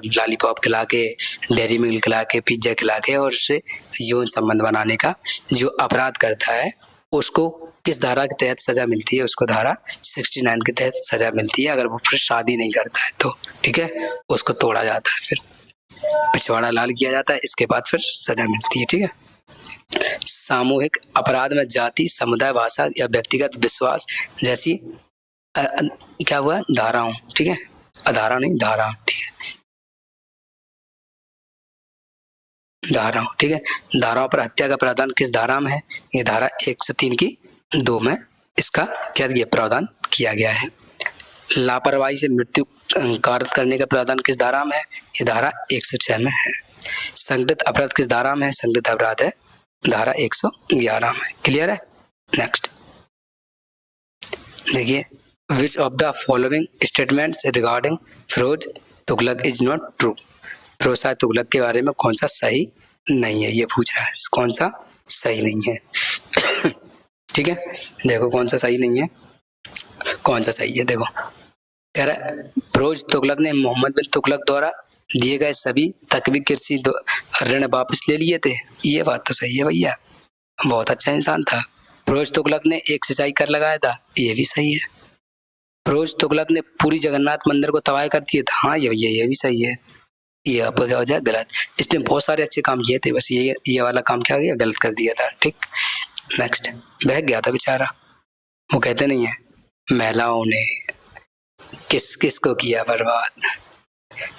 लॉलीपॉप खिला के, डेयरी मिल्क खिला के, पिज्जा खिला के और उससे यौन संबंध बनाने का जो अपराध करता है उसको किस धारा के तहत सजा मिलती है? उसको धारा 69 के तहत सजा मिलती है। अगर वो फिर शादी नहीं करता है तो, ठीक है, उसको तोड़ा जाता है, फिर पिछवाड़ा लाल किया जाता है, इसके बाद फिर सजा मिलती है। ठीक है। सामूहिक अपराध में जाति, समुदाय, भाषा या व्यक्तिगत विश्वास जैसी क्या हुआ? धाराओं। ठीक है। धारा नहीं, धारा। ठीक है। धाराओं। ठीक है। धाराओं पर हत्या का प्रावधान किस धारा में है? ये धारा 103 की 2 में इसका क्या दिया? प्रावधान किया गया है। लापरवाही से मृत्यु कारित करने का प्रावधान किस धारा में है? ये धारा 106 में है। संगठित अपराध किस धारा में है? संगठित अपराध है धारा 111 में। क्लियर है? नेक्स्ट देखिए, which of the following statements regarding Firoz Tughlaq is not true? Firoz Shah Tughlaq के बारे में कौन सा सही नहीं है, ये पूछ रहा है। कौन सा सही नहीं है? ठीक है, देखो कौन सा सही नहीं है, कौन सा सही है। देखो, कह रहा है फिरोज तुगलक ने मोहम्मद बिन तुगलक द्वारा दिए गए सभी तकवी कृषि ऋण वापस ले लिए थे। ये बात तो सही है भैया, बहुत अच्छा इंसान था। फिरोज तुगलक ने एक सिंचाई कर लगाया था, ये भी सही है। फिरोज तुगलक ने पूरी जगन्नाथ मंदिर को तबाह कर दिया था, हाँ ये भैया ये भी सही है। ये आपका क्या हो जाए? गलत। इसने बहुत सारे अच्छे काम किए थे, बस ये वाला काम क्या किया? गलत कर दिया था। ठीक। नेक्स्ट, बह गया था बेचारा। वो कहते नहीं है, महिलाओं ने किस किस को किया बर्बाद,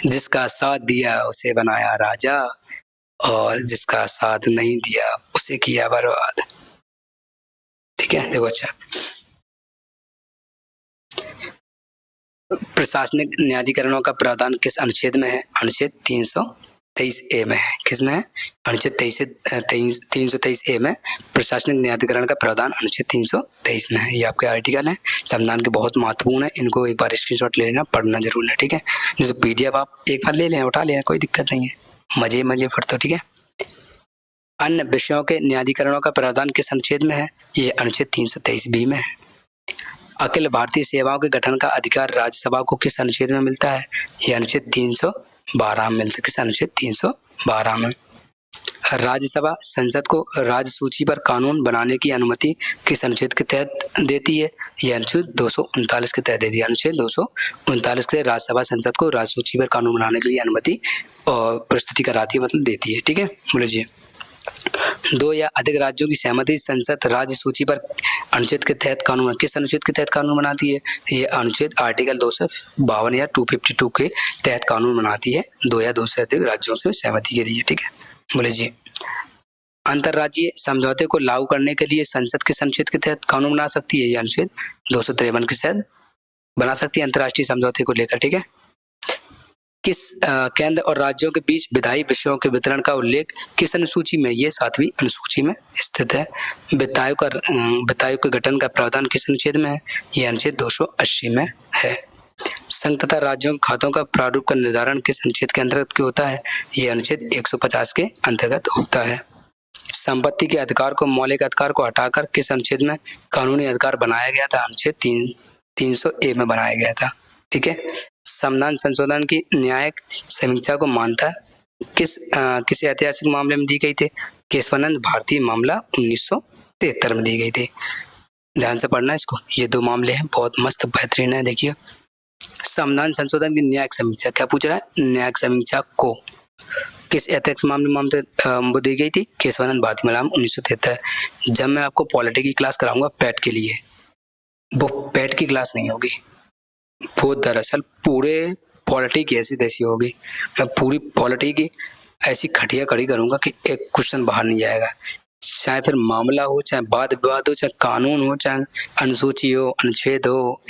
जिसका साथ दिया उसे बनाया राजा और जिसका साथ नहीं दिया उसे किया बर्बाद। ठीक है, देखो अच्छा, प्रशासनिक न्यायाधिकरणों का प्रावधान किस अनुच्छेद में है? अनुच्छेद 323A में है। किस में है? अनुच्छेद 323A में प्रशासनिक न्यायाधिकरण का प्रावधान अनुच्छेद 323 में है। ये आपके आर्टिकल हैं, संविधान के बहुत महत्वपूर्ण है, इनको एक बार स्क्रीनशॉट ले लेना, पढ़ना जरूर है, ठीक है। जो PDF आप एक बार ले लें, उठा लेना, कोई दिक्कत नहीं है, मजे मजे पढ़ते, ठीक है। अन्य विषयों के न्यायाधिकरणों का प्रावधान किस अनुच्छेद में है? ये अनुच्छेद 323B में है। अखिल भारतीय सेवाओं के गठन का अधिकार राज्यसभा को किस अनुच्छेद में मिलता है? यह अनुच्छेद 312 में मिलता है। किस अनुच्छेद 312 में? राज्यसभा संसद को राज्य सूची पर कानून बनाने की अनुमति किस अनुच्छेद के तहत देती है? यह अनुच्छेद 239 के तहत देती है। अनुच्छेद 239 के राज्यसभा संसद को राज्य सूची पर कानून बनाने के लिए अनुमति और प्रस्तुति कराती है, मतलब देती है, ठीक है। बोलिए, 2 या अधिक राज्यों की सहमति संसद राज्य सूची पर अनुच्छेद के तहत कानून, किस अनुच्छेद के तहत कानून बनाती है? ये अनुच्छेद आर्टिकल 252 या 252 के तहत कानून बनाती है, 2 या 2 से अधिक राज्यों से सहमति के लिए, ठीक है। बोले जी, अंतरराज्यीय समझौते को लागू करने के लिए संसद किस अनुच्छेद के तहत कानून बना सकती है? ये अनुच्छेद 253 के तहत बना सकती है अंतरराष्ट्रीय समझौते को लेकर, ठीक है। किस केंद्र और राज्यों के बीच विधायी विषयों के वितरण का उल्लेख किस अनुसूची में? ये 7वीं अनुसूची में स्थित है। वित्त आयोग के गठन का प्रावधान किस अनुच्छेद में है? ये अनुच्छेद 280 में है। संघ तथा राज्यों के खातों का प्रारूप का निर्धारण किस अनुच्छेद के अंतर्गत होता है? ये अनुच्छेद 150 के अंतर्गत होता है। संपत्ति के अधिकार को, मौलिक अधिकार को हटाकर किस अनुच्छेद में कानूनी अधिकार बनाया गया था? अनुच्छेद 300A में बनाया गया था, ठीक है। संविधान संशोधन की न्यायिक समीक्षा को मान्यता किस ऐतिहासिक मामले में दी गई थी? केशवानंद भारतीय मामला 1973 में दी गई थी। ध्यान से पढ़ना इसको, ये 2 मामले हैं, बहुत मस्त बेहतरीन है। देखिए, संविधान संशोधन की न्यायिक समीक्षा, क्या पूछ रहा है? न्यायिक समीक्षा को किस ऐतिहासिक मामले वो दी गई थी? केशवानंद भारतीय मामला 1973। जब मैं आपको पॉलिटी की क्लास कराऊंगा पैट के लिए, वो पैट की क्लास नहीं होगी, वो दरअसल पूरे पॉलिटी की ऐसी तैसी होगी। मैं पूरी पॉलिटी की ऐसी खटिया कड़ी करूंगा कि एक क्वेश्चन बाहर नहीं जाएगा, चाहे फिर मामला हो, चाहे वाद विवाद हो, चाहे कानून हो, चाहे अनुसूची हो, अनुच्छेद हो,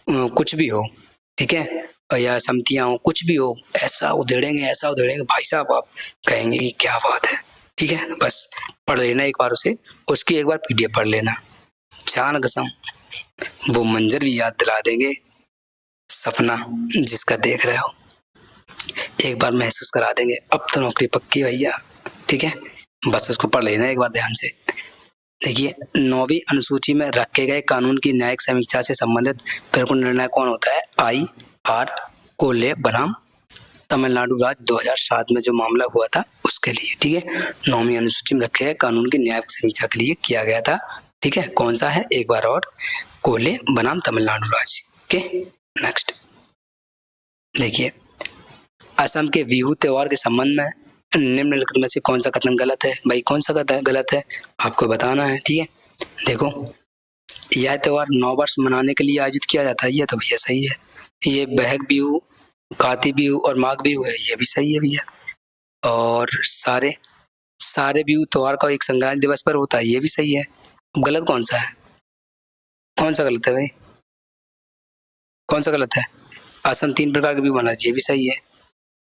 कुछ भी हो, ठीक है, या समितियां हो, कुछ भी हो, ऐसा उधेड़ेंगे भाई साहब, आप कहेंगे कि क्या बात है, ठीक है। बस पढ़ लेना एक बार उसे, उसकी एक बार PDF पढ़ लेना, जान कसम वो मंजर भी याद दिला देंगे, सपना जिसका देख रहे हो एक बार महसूस करा देंगे, अब तो नौकरी पक्की भैया, ठीक है। बस उसको पढ़ लेना एक बार ध्यान से। देखिए, 9वीं अनुसूची में रखे गए कानून की न्यायिक समीक्षा से संबंधित प्रमुख निर्णय कौन होता है? IR कोल्ले बनाम तमिलनाडु राज्य 2007 में जो मामला हुआ था उसके लिए, ठीक है। 9वीं अनुसूची में रखे गए कानून की न्यायिक समीक्षा के लिए किया गया था, ठीक है। कौन सा है? एक बार और, कोल्ले बनाम तमिलनाडु राज्य, ओके। नेक्स्ट देखिए, असम के बिहू त्योहार के संबंध में निम्नलिखित में से कौन सा कथन गलत है? भाई कौन सा गलत है आपको बताना है, ठीक है। देखो, यह त्योहार 9 वर्ष मनाने के लिए आयोजित किया जाता है, ये तो भैया सही है। ये बहक बिहू, काती बिहू और माघ बिहू है, ये भी सही है भैया। और सारे बिहू त्योहार का एक संक्रांति दिवस पर होता है, ये भी सही है। गलत कौन सा है? कौन सा गलत है भाई? कौन सा गलत है? असम 3 प्रकार के बिहू मनाते, ये भी सही है।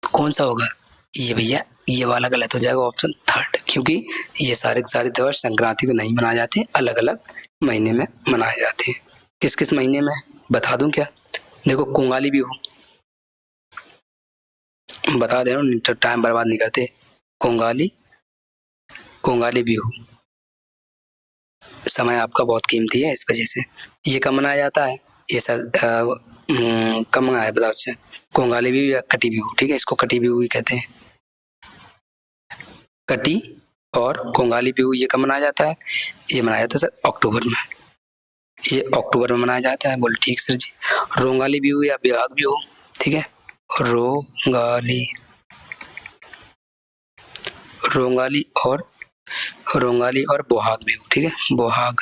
कौन सा होगा? ये भैया, ये वाला गलत हो जाएगा, ऑप्शन 3, क्योंकि ये सारे त्योहार संक्रांति को नहीं मनाए जाते, अलग अलग महीने में मनाए जाते हैं। किस किस महीने में बता दूं क्या? देखो, कोंगाली बिहू बता दे रहा हूँ, तो टाइम बर्बाद नहीं करते। कोंगाली बिहू समय आपका बहुत कीमती है, इस वजह से ये कब मनाया जाता है? ये सर कब मनाया बताओ? अच्छा, कोंगाली बिहू या कटी बिहू, ठीक है, इसको कटी बिहू भी कहते हैं। कटी और कोंगाली बिहू ये कब मनाया जाता है? ये मनाया जाता है सर अक्टूबर में, ये अक्टूबर में मनाया जाता है। बोल ठीक सर जी। रोंगाली बिहू या बिहाग बिहू, ठीक है, रोंगाली और बोहाग बिहू, ठीक है, बोहाग,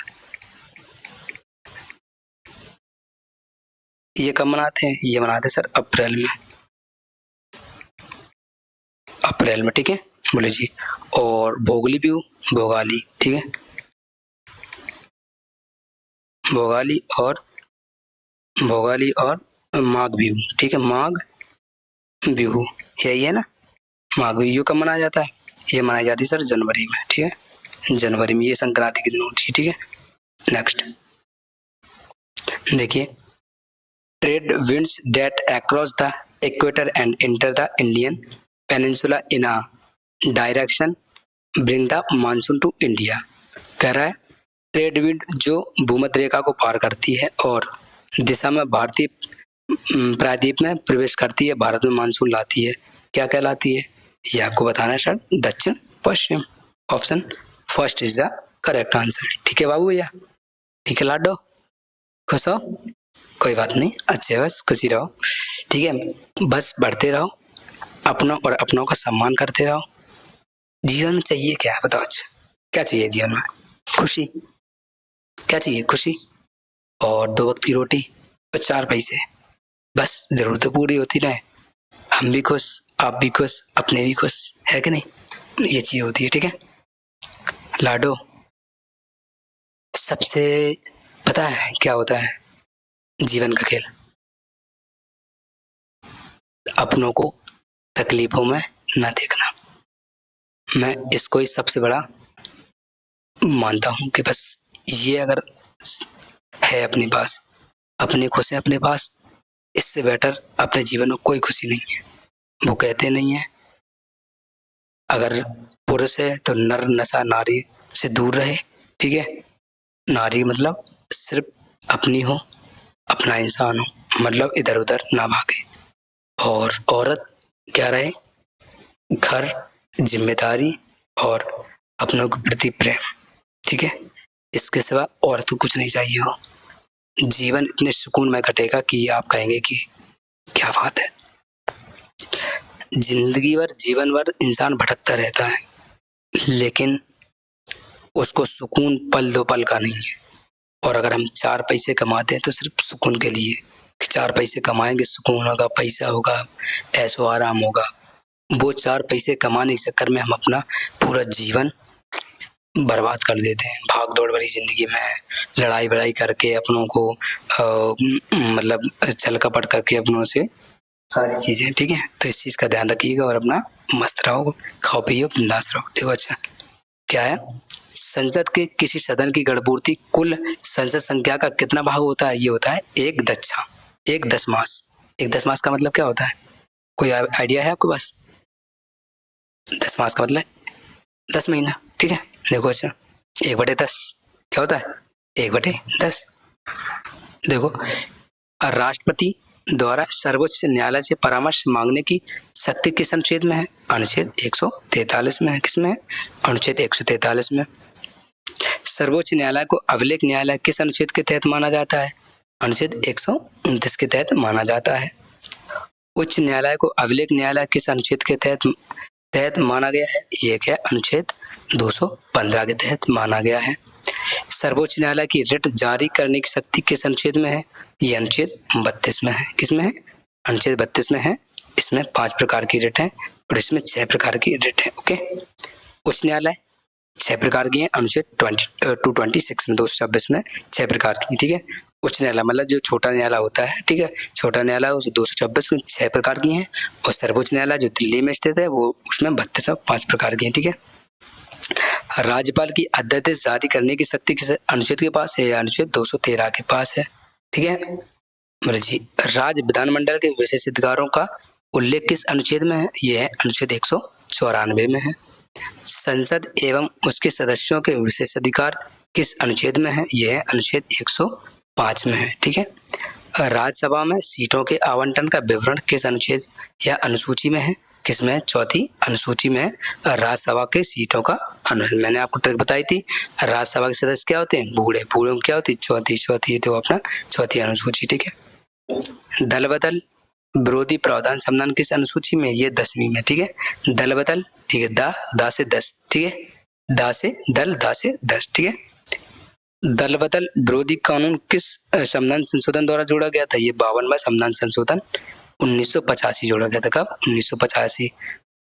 ये कब मनाते हैं? ये मनाते हैं सर अप्रैल में, ठीक है। बोले जी। और भोगली बिहू, भोगाली, ठीक है, भोगाली और माघ बिहू, ठीक है, माघ बिहू यही है ना। माघ बिहू कब मनाया जाता है? ये मनाई जाती है सर जनवरी में, ठीक है, जनवरी में, ये संक्रांति के दिन होती है, ठीक है। नेक्स्ट देखिए, trade winds that across the equator and enter the Indian peninsula in a direction bring the monsoon to India. कह रहा है ट्रेड विंड जो भूमध्य रेखा को पार करती है और दिशा में भारतीय प्रायद्वीप में प्रवेश करती है, भारत में मानसून लाती है, क्या कहलाती है? ये आपको बताना है सर, दक्षिण पश्चिम। Option first is the correct answer, ठीक है बाबू भैया, ठीक है लाडो, खुश हो? कोई बात नहीं, अच्छे, बस खुशी रहो, ठीक है, बस बढ़ते रहो, अपनों और अपनों का सम्मान करते रहो। जीवन में चाहिए क्या है बताओ? अच्छा क्या चाहिए जीवन में? खुशी। क्या चाहिए? खुशी और 2 वक्त की रोटी और 4 पैसे, बस जरूरतें पूरी होती रहे, हम भी खुश, आप भी खुश, अपने भी खुश, है कि नहीं? ये चीज होती है, ठीक है लाडो। सबसे पता है क्या होता है जीवन का खेल? अपनों को तकलीफों में न देखना। मैं इसको ही सबसे बड़ा मानता हूं कि बस ये अगर है अपने पास, अपनी खुशी अपने पास, इससे बेटर अपने जीवन में कोई खुशी नहीं है। वो कहते नहीं है अगर पुरुष है तो नर नशा नारी से दूर रहे, ठीक है, नारी मतलब सिर्फ अपनी हो, अपना इंसान हो, मतलब इधर उधर ना भागे, और औरत क्या रहे? घर, जिम्मेदारी और अपनों के प्रति प्रेम, ठीक है, इसके सिवा और तो कुछ नहीं चाहिए हो। जीवन इतने सुकून में कटेगा कि आप कहेंगे कि क्या बात है। जिंदगी भर, जीवन भर इंसान भटकता रहता है, लेकिन उसको सुकून पल दो पल का नहीं है। और अगर हम 4 पैसे कमाते हैं तो सिर्फ सुकून के लिए, कि 4 पैसे कमाएंगे, सुकून होगा, पैसा होगा, ऐशो आराम होगा। वो 4 पैसे कमाने के चक्कर में हम अपना पूरा जीवन बर्बाद कर देते हैं। भाग दौड़ भरी जिंदगी में लड़ाई बड़ाई करके अपनों को मतलब छल कपट करके अपनों से सारी चीजें, ठीक है, तो इस चीज का ध्यान रखिएगा और अपना मस्त रहो, खाओ पियो, बिंदास रहो, ठीक है। अच्छा क्या है? संसद के किसी सदन की गणपूर्ति कुल संसद संख्या का कितना भाग होता है? ये होता है 1 दच्छा, 1 दशमास। 1 दशमास का मतलब क्या होता है? कोई आइडिया है आपके पास? दशमास का मतलब 10 महीना, ठीक है। देखो अच्छा 1/10 क्या होता है? 1/10। देखो, राष्ट्रपति द्वारा सर्वोच्च न्यायालय से परामर्श मांगने की शक्ति किस अनुच्छेद में है? अनुच्छेद 143 में है। किसमें है? अनुच्छेद 143 में। सर्वोच्च न्यायालय को अभिलेख न्यायालय किस अनुच्छेद के तहत माना जाता है? अनुच्छेद 129 के तहत माना जाता है। उच्च न्यायालय को अभिलेख न्यायालय किस अनुच्छेद के तहत माना गया है? ये क्या? अनुच्छेद 215 के तहत माना गया है। सर्वोच्च न्यायालय की रिट जारी करने की शक्ति किस अनुच्छेद में है? ये अनुच्छेद 32 में है। किसमें है? अनुच्छेद 32 में है। इसमें 5 प्रकार की रिट है और इसमें 6 प्रकार की रिट है। ओके, उच्च न्यायालय 6 प्रकार की है, अनुच्छेद 226 में, 226 में 6 प्रकार की, ठीक है। उच्च न्यायालय मतलब जो छोटा न्यायालय होता है, ठीक है, छोटा न्यायालय उस 226 में 6 प्रकार की है, और सर्वोच्च न्यायालय जो दिल्ली में स्थित है वो उसमें 32 और 5 प्रकार की है, ठीक है। राज्यपाल की अध्यादेश जारी करने की शक्ति किस अनुच्छेद के पास है? अनुच्छेद 213 के पास है, ठीक है। मतलब जी, राज्य विधानमंडल के विशेष अधिकारों का उल्लेख किस अनुच्छेद में है? ये है अनुच्छेद 194 में है। संसद एवं उसके सदस्यों के विशेष अधिकार किस अनुच्छेद में है? यह है अनुच्छेद 105 में है, ठीक है। राज्यसभा में सीटों के आवंटन का विवरण किस अनुच्छेद या अनुसूची में है? किसमें? चौथी अनुसूची में राज्यसभा के सीटों का मैंने आपको ट्रिक बताई थी। राज्यसभा के सदस्य क्या होते हैं? बूढ़े। बूढ़े में क्या होती है? चौथी तो अपना चौथी अनुसूची, ठीक है। दल बदल विरोधी प्रावधान संविधान किस अनुसूची में? ये 10वीं में, ठीक है। दल बदल, ठीक है, दा से 10, ठीक है, दा से दल, दा से 10, ठीक है। दल बदल विरोधी कानून किस संविधान संशोधन द्वारा जोड़ा गया था? ये 52वां संविधान संशोधन 1985 जोड़ा गया था। कब? 1985।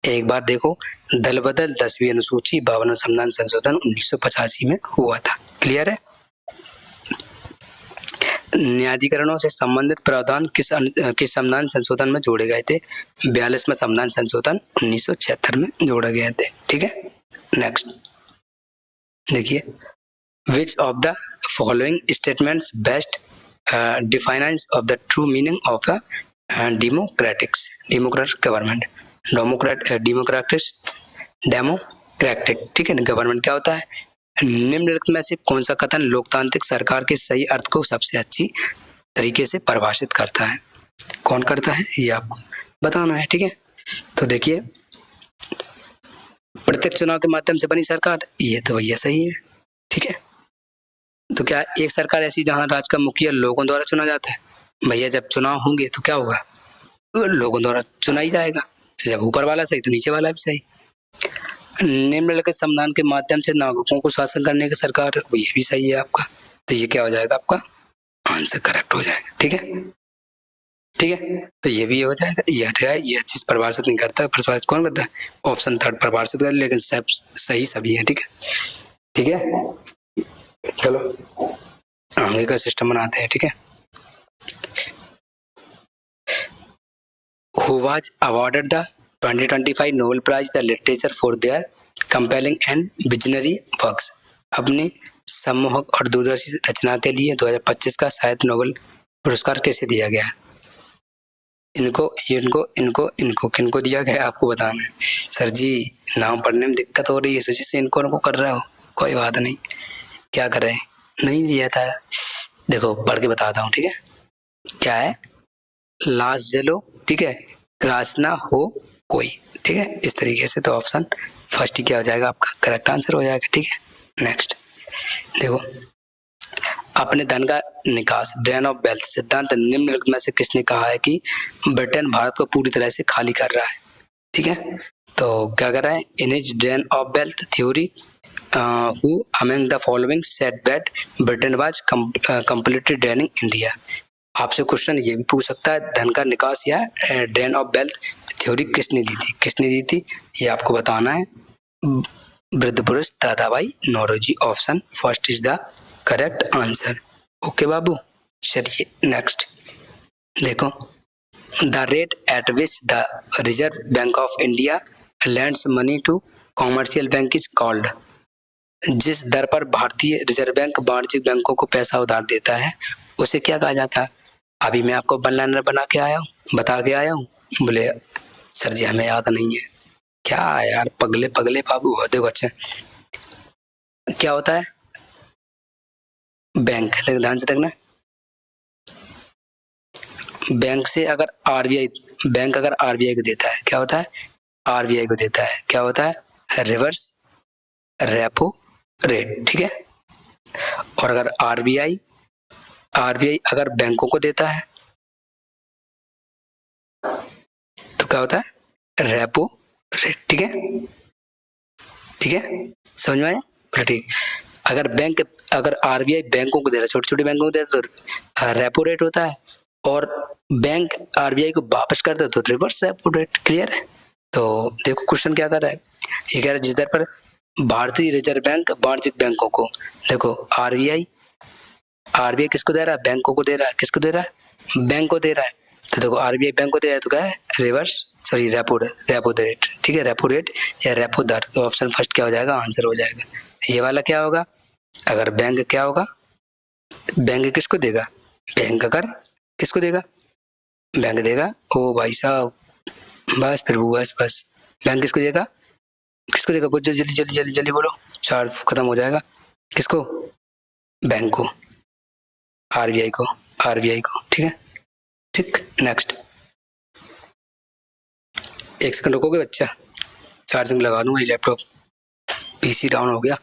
एक बार देखो, दल बदल 10वीं अनुसूची 52वां संविधान संशोधन 1985 में हुआ था। क्लियर है? न्यायाधिकरणों से संबंधित प्रावधान किस संविधान संशोधन में जोड़े गए थे? 42वें संविधान संशोधन 1976 में जोड़े गए थे। ठीक है, नेक्स्ट देखिए, which of the following statements best defines of the true meaning of a democratic government? Democratic, ठीक है ना, गवर्नमेंट क्या होता है? निम्नलिखित में से कौन सा कथन लोकतांत्रिक सरकार के सही अर्थ को सबसे अच्छी तरीके से परिभाषित करता है? कौन करता है ये आपको बताना है। ठीक है, तो देखिए, प्रत्यक्ष चुनाव के माध्यम से बनी सरकार, ये तो भैया सही है। ठीक है, तो क्या एक सरकार ऐसी जहां राज्य का मुखिया लोगों द्वारा चुना जाता है? भैया जब चुनाव होंगे तो क्या होगा? लोगों द्वारा चुना ही जाएगा। जब ऊपर वाला सही तो नीचे वाला भी सही। निम्नलिखित संविधान के माध्यम से नागरिकों को शासन करने की सरकार, ये भी सही है आपका। तो ये क्या हो जाएगा? आपका आंसर करेक्ट हो जाएगा। ठीक है, ठीक है, तो ये भी हो जाएगा। ये हटेगा, ये चीज परिभाषित नहीं करता। परिभाषित कौन करता है? ऑप्शन थर्ड परिभाषित कर, लेकिन सब सही सभी है। ठीक है, ठीक है, चलो आगे का सिस्टम बनाते हैं। ठीक है, who was awarded the 2025 Nobel Prize the Literature for their compelling and visionary works? अपनी सम्मोहक और दूरदर्शी रचना के लिए 2025 का साहित्य नोबेल पुरस्कार कैसे दिया गया? इनको इनको इनको इनको किनको दिया गया आपको बताना है। सर जी नाम पढ़ने में दिक्कत हो रही है, सोचिए से इनको कर रहे हो, कोई बात नहीं, क्या कर रहे हैं, नहीं दिया था। देखो पढ़ के बताता हूँ। ठीक है, क्या है? लाश जलो, ठीक है, क्रास ना हो कोई। ठीक है, इस तरीके से। तो ऑप्शन फर्स्ट ही क्या हो जाएगा? आपका करेक्ट आंसर हो जाएगा। ठीक है, नेक्स्ट देखो, अपने धन का निकास, ड्रेन ऑफ वेल्थ सिद्धांत निम्नलिखित में से किसने कहा है कि ब्रिटेन भारत को पूरी तरह से खाली कर रहा है? ठीक है, तो क्या कर रहा है? In his drain of wealth theory who among the following said that Britain was completely draining India? आपसे क्वेश्चन ये भी पूछ सकता है, धन का निकास या ड्रेन ऑफ वेल्थ थ्योरी किसने दी थी? किसने दी थी ये आपको बताना है। वृद्ध पुरुष Dadabhai Naoroji, option first is the correct answer. Okay बाबू, चलिए नेक्स्ट देखो, the rate at which the reserve bank of India lends money to commercial bank is called? जिस दर पर भारतीय रिजर्व बैंक वाणिज्यिक बैंकों को पैसा उधार देता है उसे क्या कहा जाता है? अभी मैं आपको वन लाइनर बना के आया हूँ, बता के आया हूँ। बोले सर जी हमें याद नहीं है। क्या यार पगले पगले बाबू हो। देखो अच्छा क्या होता है? बैंक, ध्यान से देखना, बैंक से अगर आरबीआई, बैंक अगर आरबीआई को देता है क्या होता है? आरबीआई को देता है क्या होता है? Reverse repo rate. ठीक है, और अगर आरबीआई अगर बैंकों को देता है तो क्या होता है? Repo rate. ठीक है, ठीक है, समझ में आया? ठीक, अगर आरबीआई बैंकों को दे रहा है, छोटी छोटी बैंकों को दे रहा है तो रेपो रेट होता है, और बैंक आरबीआई को वापस करता है तो रिवर्स रेपो रेट। क्लियर है? तो देखो क्वेश्चन क्या कर रहा है, ये कह रहा है जिस दर पर भारतीय रिजर्व बैंक वाणिज्यिक बैंकों को, देखो आरबीआई किसको दे रहा है? बैंकों को दे रहा है। किसको दे रहा है? बैंक को दे रहा है। तो देखो आरबीआई बैंक को दे रहा है तो क्या है? Repo rate. ठीक है, रेपो रेट या रेपो दर। तो ऑप्शन फर्स्ट क्या हो जाएगा? आंसर हो जाएगा। ये वाला क्या होगा? अगर बैंक क्या होगा? बैंक किसको देगा? बैंक अगर किसको देगा? बैंक देगा, ओ भाई साहब, बस फिर वो बस बैंक किसको देगा? किसको देगा? बोलो जल्दी जल्दी जल्दी जल्दी बोलो, चार्ज खत्म हो जाएगा। किसको? बैंक को, आरबीआई को, ठीक है, ठीक। नेक्स्ट, एक सेकंड रुकोगे बच्चा, चार्जिंग लगा दूंगा, लैपटॉप पीसी डाउन हो गया।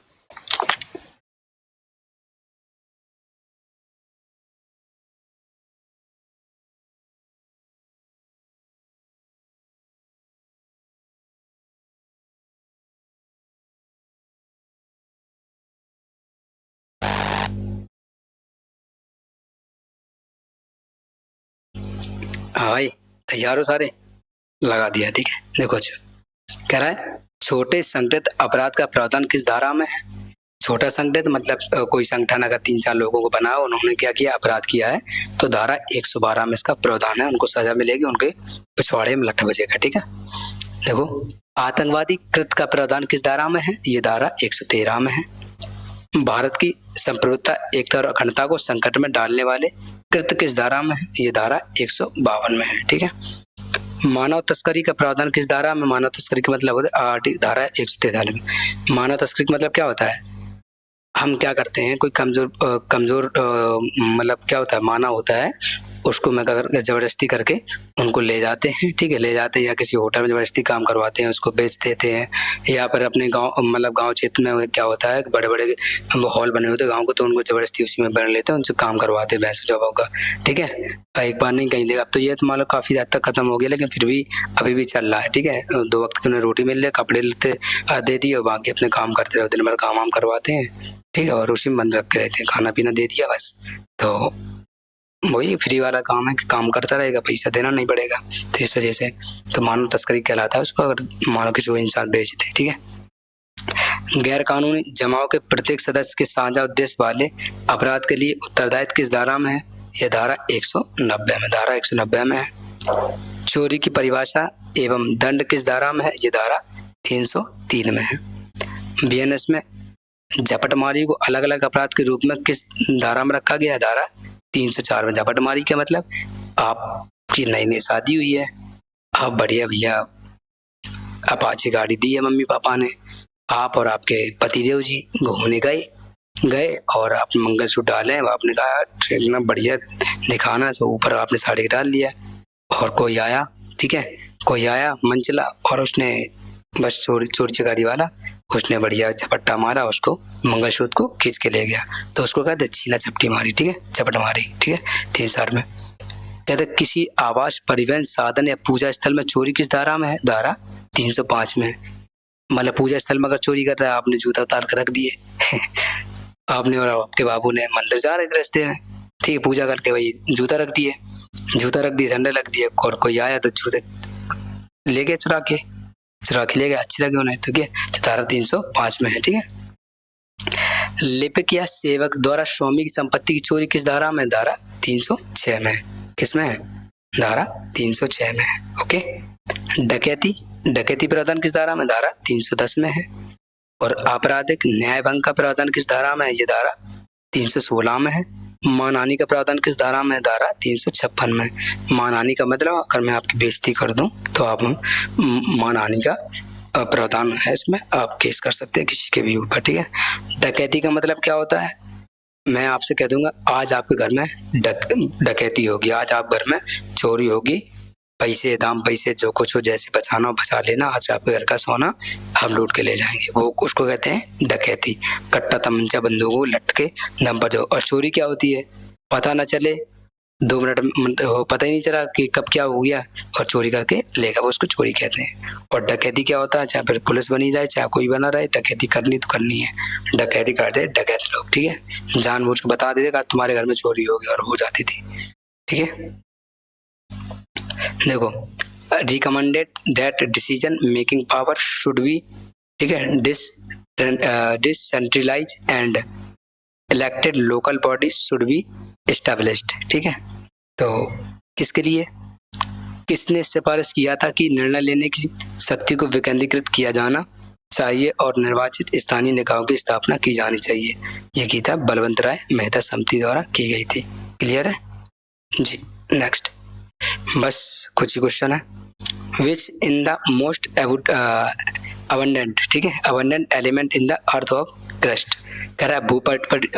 हाँ भाई तैयार हो सारे? लगा दिया। ठीक है, देखो अच्छा कह रहा है छोटे संगठित अपराध का प्रावधान किस धारा में है? छोटा संगठित मतलब कोई संगठन अगर 3-4 लोगों को बनाया, उन्होंने क्या किया, अपराध किया है, तो धारा 112 में इसका प्रावधान है, उनको सजा मिलेगी, उनके पिछवाड़े में लठ बजेगा। ठीक है, देखो आतंकवादी कृत्य का प्रावधान किस धारा में है, ये धारा 113 में है। भारत की संप्रभुता, एकता और अखंडता को संकट में डालने वाले कृत्य किस धारा में है, ये धारा 152 में है। ठीक है, मानव तस्करी का प्रावधान किस धारा में, मानव तस्करी का मतलब होता है धारा 143 में। मानव तस्करी का मतलब क्या होता है, हम क्या करते हैं, कोई कमजोर मतलब क्या होता है, माना होता है, उसको मैं जबरदस्ती करके उनको ले जाते हैं। ठीक है, ले जाते हैं या किसी होटल में जबरदस्ती काम करवाते हैं, उसको बेच देते हैं, या फिर अपने गांव मतलब गांव क्षेत्र में क्या होता है, बड़े बड़े हॉल बने होते हैं गांव को, तो उनको जबरदस्ती उसी में बैठ लेते हैं, उनसे काम करवाते हैं भैंस जबाव का। ठीक है, एक बार नहीं कहीं देगा, अब तो ये तो मान लो काफी हद तक खत्म हो गया, लेकिन फिर भी अभी भी चल रहा है। ठीक है, 2 वक्त की उन्हें रोटी मिल जाए, कपड़े लेते दे दिए और बाकी अपने काम करते रहो, दिन भर काम वाम करवाते हैं। ठीक है, और उसी में बंद रख के रहते हैं, खाना पीना दे दिया बस, तो वही फ्री वाला काम है कि काम करता रहेगा, पैसा देना नहीं पड़ेगा। तो इस वजह से तो मानव तस्करी कहलाता है उसको, अगर मानव किसी को इंसान बेच दे। ठीक है, गैर कानूनी जमाव के प्रत्येक सदस्य के साझा उद्देश्य वाले अपराध के लिए उत्तरदायित्व किस धारा में है, यह धारा 190 में, धारा 190 में है। चोरी की परिभाषा एवं दंड किस धारा में है, ये धारा 303 में है। बीएनएस में झपटमारी को अलग अलग अपराध के रूप में किस धारा में रखा गया, धारा 304 में। झपटमारी का मतलब आपकी नई नई शादी हुई है, आप बढ़िया भैया अपाचे गाड़ी दी है मम्मी पापा ने, आप और आपके पतिदेव जी घूमने गए और आपने मंगलसूत्र डाले, आपने कहा इतना बढ़िया दिखाना, तो ऊपर आपने साड़ी डाल दिया, और कोई आया, ठीक है, कोई आया मंचला और उसने बस चोरी चकारी वाला, उसने बढ़िया झपट्टा मारा, उसको मंगलसूत्र को खींच के ले गया, तो उसको कहते छीना झपटी मारी। ठीक है, झपट मारी। ठीक है, 304 में। कहते किसी आवास, परिवहन साधन या पूजा स्थल में चोरी किस धारा में है, धारा 305 में है। मतलब पूजा स्थल में अगर चोरी कर रहा है, आपने जूता उतार कर रख दिए आपने और आपके बाबू ने मंदिर जा रहे थे रास्ते में, ठीक है, पूजा करके भाई जूता रख दिए, सैंडल रख दिए, और कोई आया तो जूते ले गए, चुरा के ले गए, अच्छी लगे उन्हें, ठीक है, तो धारा 305 में है। ठीक है, लिपिक या सेवक द्वारा स्वामी की संपत्ति की चोरी किस धारा में, धारा 306 में है। किसमें है, धारा 306 में है। ओके, डकैती प्रावधान किस धारा में, धारा 310 में है। और आपराधिक न्याय भंग का प्रावधान किस धारा में है, ये धारा 316 में है। मानहानि का प्रावधान किस धारा में, धारा 356 में। मानहानि का मतलब अगर मैं आपकी बेइज्जती कर दूं तो आप मानहानि का प्रावधान है, इसमें आप केस कर सकते हैं किसी के भी ऊपर। ठीक है, डकैती का मतलब क्या होता है, मैं आपसे कह दूंगा आज आपके घर में डकैती होगी, आज आप घर में चोरी होगी, पैसे दाम पैसे जो कुछ हो जैसे बचाना हो बचा लेना, आज आपके घर का सोना हम लूट के ले जाएंगे, वो उसको कहते हैं डकैती। कट्टा तमंचा बंदूकों लटके दम पर जाओ। और चोरी क्या होती है, पता न चले, 2 मिनट पता ही नहीं चला कि कब क्या हो गया और चोरी करके लेगा, वो उसको चोरी कहते हैं। और डकैती क्या होता है, चाहे फिर पुलिस बनी रहे चाहे कोई बना रहे, डकैती करनी तो करनी है, डकैती करते डकैत लोग। ठीक है, जानबूझ के बता देगा तुम्हारे घर में चोरी होगी और हो जाती थी। ठीक है, देखो recommended that decision making power should be, ठीक है, decentralise and elected local body should be established. ठीक है, तो किसके लिए, किसने सिफारिश किया था कि निर्णय लेने की शक्ति को विकेंद्रीकृत किया जाना चाहिए और निर्वाचित स्थानीय निकायों की स्थापना की जानी चाहिए, ये की था बलवंत राय मेहता समिति द्वारा की गई थी। क्लियर है जी। नेक्स्ट बस कुछ ही क्वेश्चन है। विच इन द मोस्ट अबंडेंट, ठीक है, abundant element in the earth of crust, कह रहा है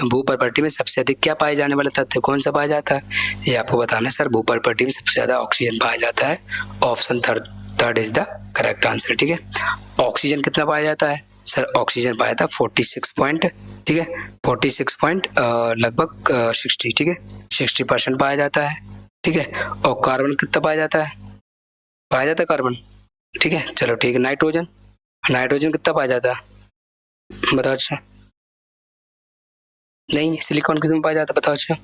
भूप्रपट्टी में सबसे अधिक क्या पाए जाने वाला तथ्य कौन सा पाया जाता है, ये आपको बताना है सर। भूप्रपट्टी में सबसे ज्यादा ऑक्सीजन पाया जाता है, option third is the correct answer. ठीक है, ऑक्सीजन कितना पाया जाता है सर, ऑक्सीजन पाया था 46 पॉइंट, ठीक है, 46 पॉइंट लगभग 60, ठीक है, 60% पाया जाता है। ठीक है, और कार्बन कितना पाया जाता है कार्बन, ठीक है, चलो ठीक है। नाइट्रोजन कितना पाया जाता है बताओ। अच्छा नहीं, सिलिकॉन कितना पाया जाता है बताओ। अच्छा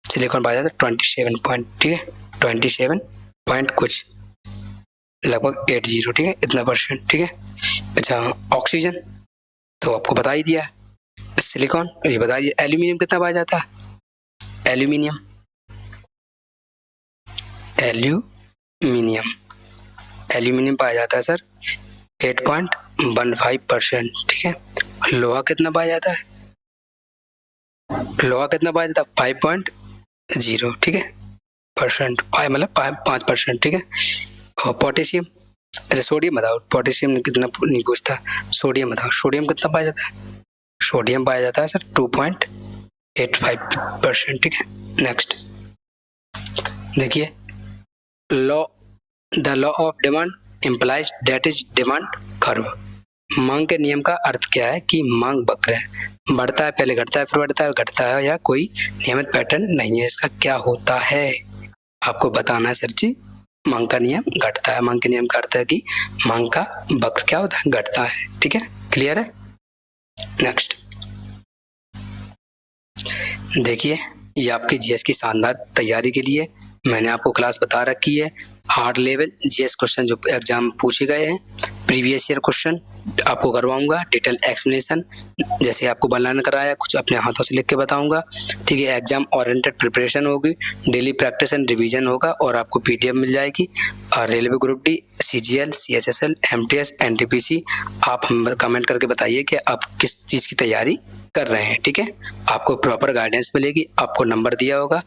सिलिकॉन पाया जाता है 27 पॉइंट, ठीक है, 27 पॉइंट कुछ लगभग 80, ठीक है, इतना %, ठीक है। अच्छा ऑक्सीजन तो आपको बता ही दिया। सिलिकॉन, ये बताइए एल्यूमिनियम कितना पाया जाता है? एल्यूमिनियम एल्यूमिनियम पाया जाता है सर 8.15%, ठीक है। लोहा कितना पाया जाता है? लोहा कितना पाया जाता है? 5.0, ठीक है, परसेंट, मतलब 5%, ठीक है। और पोटेशियम, अच्छा सोडियम बताओ, पोटेशियम कितना नहीं पूछता, सोडियम बताओ, सोडियम कितना पाया जाता है? सोडियम पाया जाता है सर 2.85%, ठीक है। नेक्स्ट देखिए, the law of demand implies that is demand curve. मांग के नियम का अर्थ क्या है? कि मांग वक्र है, बढ़ता है पहले घटता है फिर घटता है या कोई नियमित पैटर्न नहीं है। इसका क्या होता है आपको बताना है सर जी। मांग का नियम घटता है, मांग के नियम का अर्थ है कि मांग का वक्र क्या होता है? घटता है, ठीक है, क्लियर है। नेक्स्ट देखिए, ये आपकी जीएस की शानदार तैयारी के लिए मैंने आपको क्लास बता रखी है। हार्ड लेवल जीएस क्वेश्चन जो एग्जाम पूछे गए हैं, प्रीवियस ईयर क्वेश्चन आपको करवाऊंगा, डिटेल एक्सप्लेनेशन जैसे आपको बनाना कराया कुछ अपने हाथों से लिख के बताऊंगा, ठीक है। एग्जाम ओरिएंटेड प्रिपरेशन होगी, डेली प्रैक्टिस एंड रिवीजन होगा और आपको पीडीएफ मिल जाएगी। और railway group D, CGL, CHSL, MTS, NTPC आप हम कमेंट करके बताइए कि आप किस चीज़ की तैयारी कर रहे हैं, ठीक है। आपको प्रॉपर गाइडेंस मिलेगी, आपको नंबर दिया होगा।